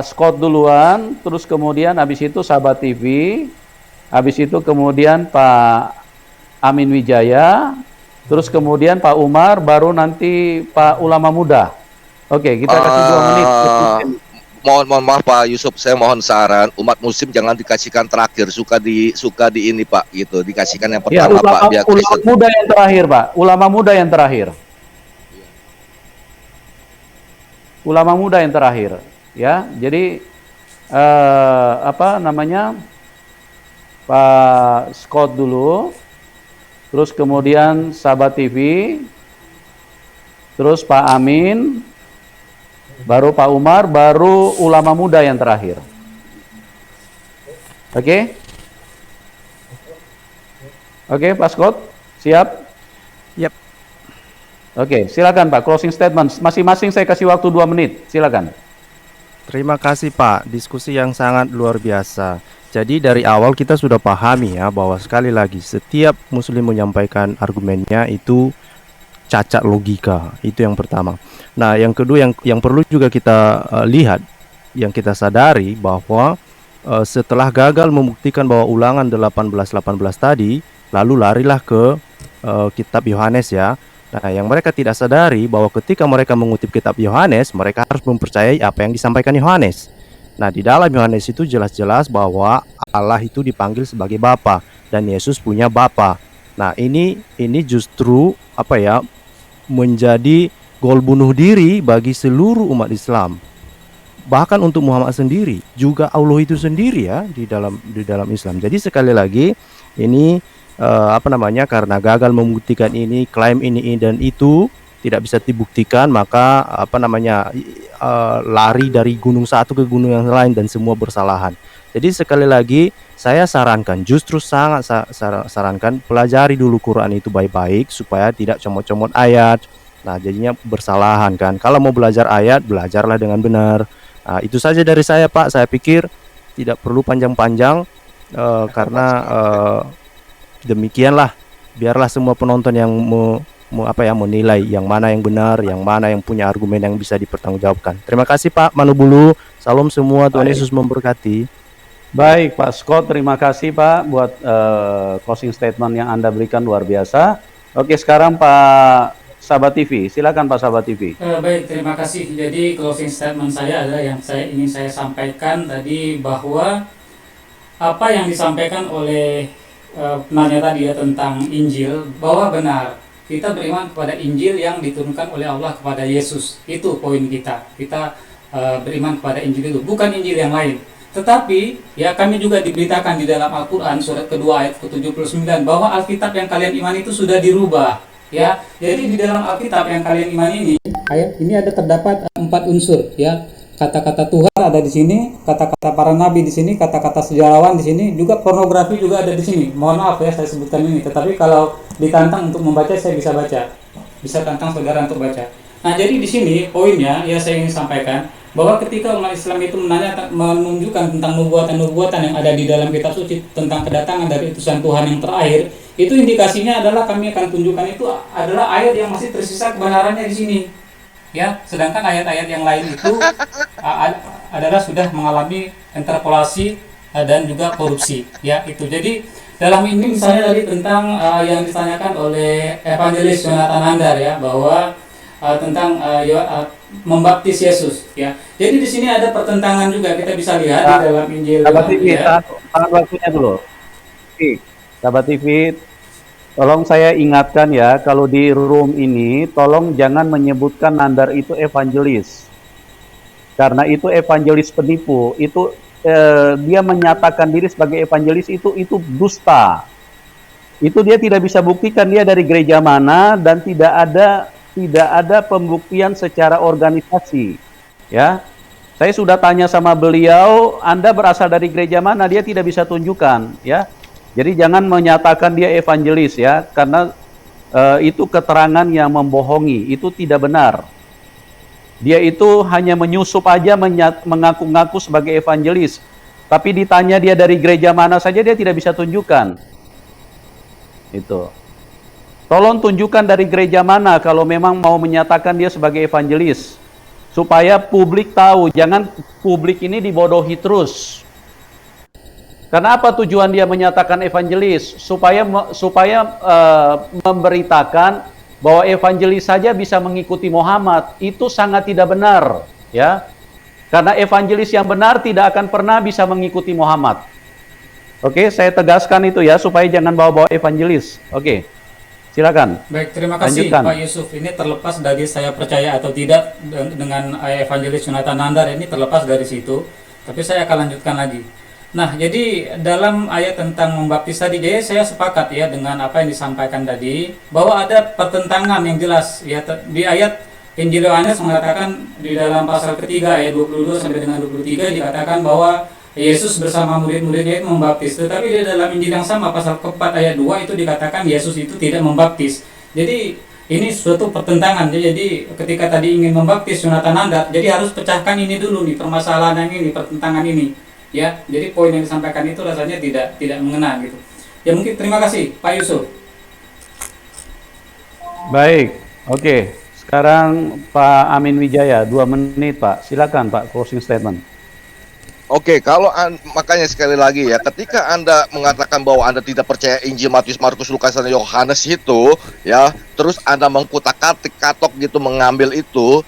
Speaker 8: Scott duluan, terus kemudian habis itu Sahabat TV, habis itu kemudian Pak Amin Wijaya, terus kemudian Pak Umar, baru nanti Pak Ulama Muda. Oke, kita kasih 2 menit.
Speaker 7: Mohon maaf Pak Yusuf, saya mohon saran umat muslim jangan dikasihkan terakhir, suka di ini Pak gitu, dikasihkan yang
Speaker 8: Ya,
Speaker 7: pertama Pak.
Speaker 8: ulama muda yang terakhir Pak, ulama muda yang terakhir. Ulama muda yang terakhir. Ya, jadi Pak Scott dulu, terus kemudian Sahabat TV, terus Pak Amin, baru Pak Umar, baru ulama muda yang terakhir. Oke? Oke, Pak Scott, siap?
Speaker 9: Yap.
Speaker 8: Oke, silakan Pak, closing statement. Masing-masing saya kasih waktu 2 menit, silakan.
Speaker 9: Terima kasih Pak, diskusi yang sangat luar biasa. Jadi dari awal kita sudah pahami ya bahwa sekali lagi setiap muslim menyampaikan argumennya itu cacat logika. Itu yang pertama. Nah, yang kedua yang perlu juga kita lihat, yang kita sadari bahwa setelah gagal membuktikan bahwa Ulangan 18 tadi, lalu larilah ke kitab Yohanes ya. Nah, yang mereka tidak sadari bahwa ketika mereka mengutip kitab Yohanes, mereka harus mempercayai apa yang disampaikan Yohanes. Nah, di dalam Yohanes itu jelas-jelas bahwa Allah itu dipanggil sebagai Bapa dan Yesus punya Bapa. Nah, ini justru menjadi gol bunuh diri bagi seluruh umat Islam. Bahkan untuk Muhammad sendiri, juga Allah itu sendiri ya di dalam Islam. Jadi sekali lagi ini karena gagal membuktikan ini, klaim ini dan itu tidak bisa dibuktikan, maka lari dari gunung satu ke gunung yang lain dan semua bersalahan. Jadi sekali lagi saya sarankan, justru sangat sarankan pelajari dulu Quran itu baik-baik supaya tidak comot-comot ayat, Nah, jadinya bersalahan kan. Kalau mau belajar ayat, belajarlah dengan benar. Nah, itu saja dari saya, Pak. Saya pikir tidak perlu panjang-panjang karena demikianlah. Biarlah semua penonton yang menilai yang mana yang benar, yang mana yang punya argumen yang bisa dipertanggungjawabkan. Terima kasih Pak Manubulu. Salam semua, Tuhan Yesus memberkati.
Speaker 8: Baik Pak Scott, terima kasih Pak buat closing statement yang Anda berikan, luar biasa. Oke, sekarang Pak Sahabat TV, silakan Pak Sahabat TV.
Speaker 3: Baik, terima kasih. Jadi closing statement saya adalah yang ingin saya sampaikan tadi, bahwa apa yang disampaikan oleh penanya tadi ya tentang Injil, bahwa benar kita beriman kepada Injil yang diturunkan oleh Allah kepada Yesus. Itu poin kita. Kita beriman kepada Injil itu, bukan Injil yang lain. Tetapi ya kami juga diberitakan di dalam Al-Quran surat kedua ayat ke-79 bahwa Alkitab yang kalian imani itu sudah dirubah. Ya, jadi di dalam Alkitab yang kalian imani ini, ayat ini ada terdapat 4 unsur ya. Kata-kata Tuhan ada di sini, kata-kata para nabi di sini, kata-kata sejarawan di sini, juga pornografi juga ada di sini. Mohon maaf ya saya sebutkan ini, tetapi kalau ditantang untuk membaca saya bisa baca. Bisa tantang saudara untuk baca. Nah, jadi di sini poinnya ya saya ingin sampaikan bahwa ketika umat Islam itu menunjukkan tentang nubuatan-nubuatan yang ada di dalam kitab suci tentang kedatangan dari utusan Tuhan yang terakhir, itu indikasinya adalah kami akan tunjukkan itu adalah ayat yang masih tersisa kebenarannya di sini. Ya, sedangkan ayat-ayat yang lain itu adalah sudah mengalami interpolasi dan juga korupsi. Ya, itu. Jadi dalam ini misalnya tadi tentang yang ditanyakan oleh Evangelis Jonathan Nandar ya, bahwa tentang membaptis Yesus ya. Jadi di sini ada pertentangan juga, kita bisa lihat di dalam Injil.
Speaker 8: Sahabat TV, tahan waktunya dulu. Sahabat TV, tolong saya ingatkan ya, kalau di room ini tolong jangan menyebutkan Nandar itu evangelis. Karena itu evangelis penipu. Itu dia menyatakan diri sebagai evangelis itu dusta. Itu dia tidak bisa buktikan dia dari gereja mana, dan tidak ada pembuktian secara organisasi. Ya. Saya sudah tanya sama beliau, Anda berasal dari gereja mana? Dia tidak bisa tunjukkan, ya. Jadi jangan menyatakan dia evangelis ya, karena itu keterangan yang membohongi, itu tidak benar. Dia itu hanya menyusup aja, mengaku-ngaku sebagai evangelis. Tapi ditanya dia dari gereja mana saja, dia tidak bisa tunjukkan. Itu. Tolong tunjukkan dari gereja mana kalau memang mau menyatakan dia sebagai evangelis. Supaya publik tahu, jangan publik ini dibodohi terus. Karena apa tujuan dia menyatakan evangelis? Supaya memberitakan bahwa evangelis saja bisa mengikuti Muhammad. Itu sangat tidak benar, ya. Karena evangelis yang benar tidak akan pernah bisa mengikuti Muhammad. Oke, saya tegaskan itu ya, supaya jangan bawa-bawa evangelis. Oke, silakan.
Speaker 3: Baik, terima kasih
Speaker 8: lanjutkan.
Speaker 3: Pak Yusuf. Ini terlepas dari saya percaya atau tidak dengan evangelis Jonathan Nandar, ini terlepas dari situ. Tapi saya akan lanjutkan lagi. Nah, jadi dalam ayat tentang membaptis tadi, jadi saya sepakat ya dengan apa yang disampaikan tadi, bahwa ada pertentangan yang jelas ya di ayat Injil Yohanes mengatakan di dalam pasal ketiga ayat 22 sampai dengan 23 dikatakan bahwa Yesus bersama murid-muridnya itu membaptis. Tetapi di dalam Injil yang sama pasal keempat ayat 2 itu dikatakan Yesus itu tidak membaptis. Jadi ini suatu pertentangan. Jadi ketika tadi ingin membaptis Jonathan Nandar, jadi harus pecahkan ini dulu nih, permasalahan yang ini, pertentangan ini. Ya, jadi poin yang disampaikan itu rasanya tidak mengena gitu. Ya mungkin terima kasih Pak Yusuf.
Speaker 8: Baik, oke. Sekarang Pak Amin Wijaya, 2 menit Pak. Silakan Pak, closing statement.
Speaker 7: Oke, kalau makanya sekali lagi ya, ketika Anda mengatakan bahwa Anda tidak percaya Injil Matius, Markus, Lukas, dan Yohanes itu, ya, terus Anda mengkutak-katik, katok gitu, mengambil itu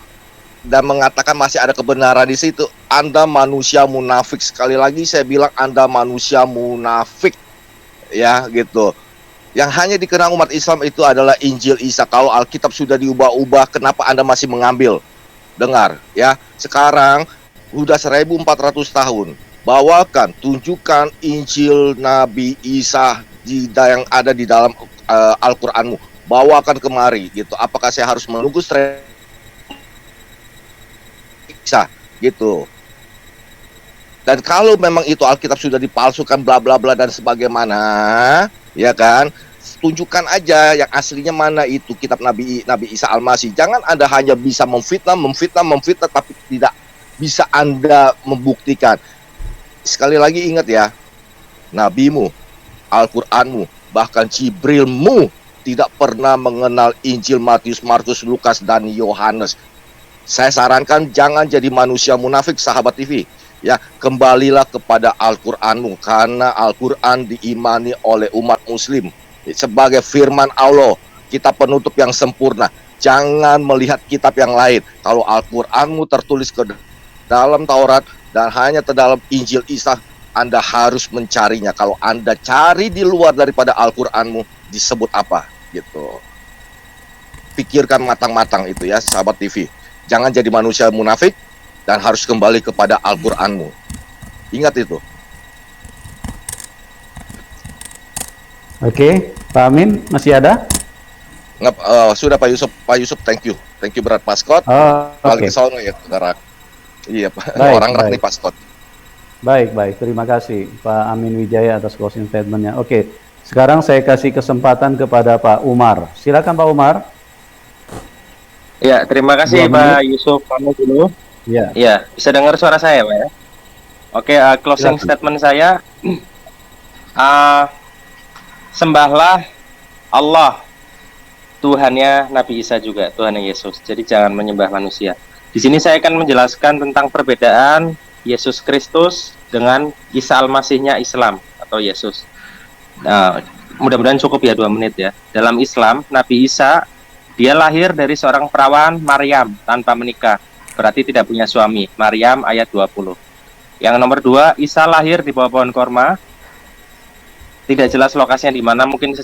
Speaker 7: dan mengatakan masih ada kebenaran di situ, Anda manusia munafik. Sekali lagi saya bilang Anda manusia munafik, ya gitu. Yang hanya dikenal umat Islam itu adalah Injil Isa. Kalau Alkitab sudah diubah-ubah, kenapa Anda masih mengambil? Dengar, ya. Sekarang udah 1400 tahun. Bawakan, tunjukkan Injil Nabi Isa yang ada di dalam Al-Qur'anmu. Bawakan kemari gitu. Apakah saya harus menunggu Isa gitu? Dan kalau memang itu Alkitab sudah dipalsukan bla bla bla dan sebagaimana, ya kan? tunjukkan aja yang aslinya mana itu kitab Nabi Isa Al-Masih. Jangan Anda hanya bisa memfitnah, tapi tidak bisa Anda membuktikan. Sekali lagi ingat ya, nabimu, Al-Qur'anmu, bahkan Jibrilmu tidak pernah mengenal Injil Matius, Markus, Lukas, dan Yohanes. Saya sarankan jangan jadi manusia munafik, sahabat TV. Ya, kembalilah kepada Al-Qur'anmu, karena Al-Qur'an diimani oleh umat muslim sebagai firman Allah, kitab penutup yang sempurna. Jangan melihat kitab yang lain. Kalau Al-Qur'anmu tertulis ke dalam Taurat dan hanya terdalam Injil Isa, Anda harus mencarinya. Kalau Anda cari di luar daripada Al-Qur'anmu, disebut apa gitu. Pikirkan matang-matang itu ya, sahabat TV. Jangan jadi manusia munafik dan harus kembali kepada Al-Qur'anmu. Ingat itu.
Speaker 8: Oke, Pak Amin masih ada?
Speaker 7: Sudah Pak Yusuf, thank you berat Pak Scott. Balik ke sono ya saudara. Iya Pak, orang nih Pak Scott.
Speaker 8: Baik, terima kasih Pak Amin Wijaya atas closing statementnya. Oke, sekarang saya kasih kesempatan kepada Pak Umar. Silakan Pak Umar.
Speaker 5: Ya, terima kasih Pak Yusuf. Kamu dulu. Ya, bisa dengar suara saya Pak ya? Oke, closing statement saya. Sembahlah Allah, Tuhannya Nabi Isa juga, Tuhannya Yesus. Jadi jangan menyembah manusia. Di sini saya akan menjelaskan tentang perbedaan Yesus Kristus dengan Isa Al-Masihnya Islam atau Yesus. Nah, mudah-mudahan cukup ya 2 menit ya. Dalam Islam, Nabi Isa dia lahir dari seorang perawan Maryam tanpa menikah, berarti tidak punya suami. Maryam ayat 20. Yang nomor 2, Isa lahir di bawah pohon korma. Tidak jelas lokasinya di mana, mungkin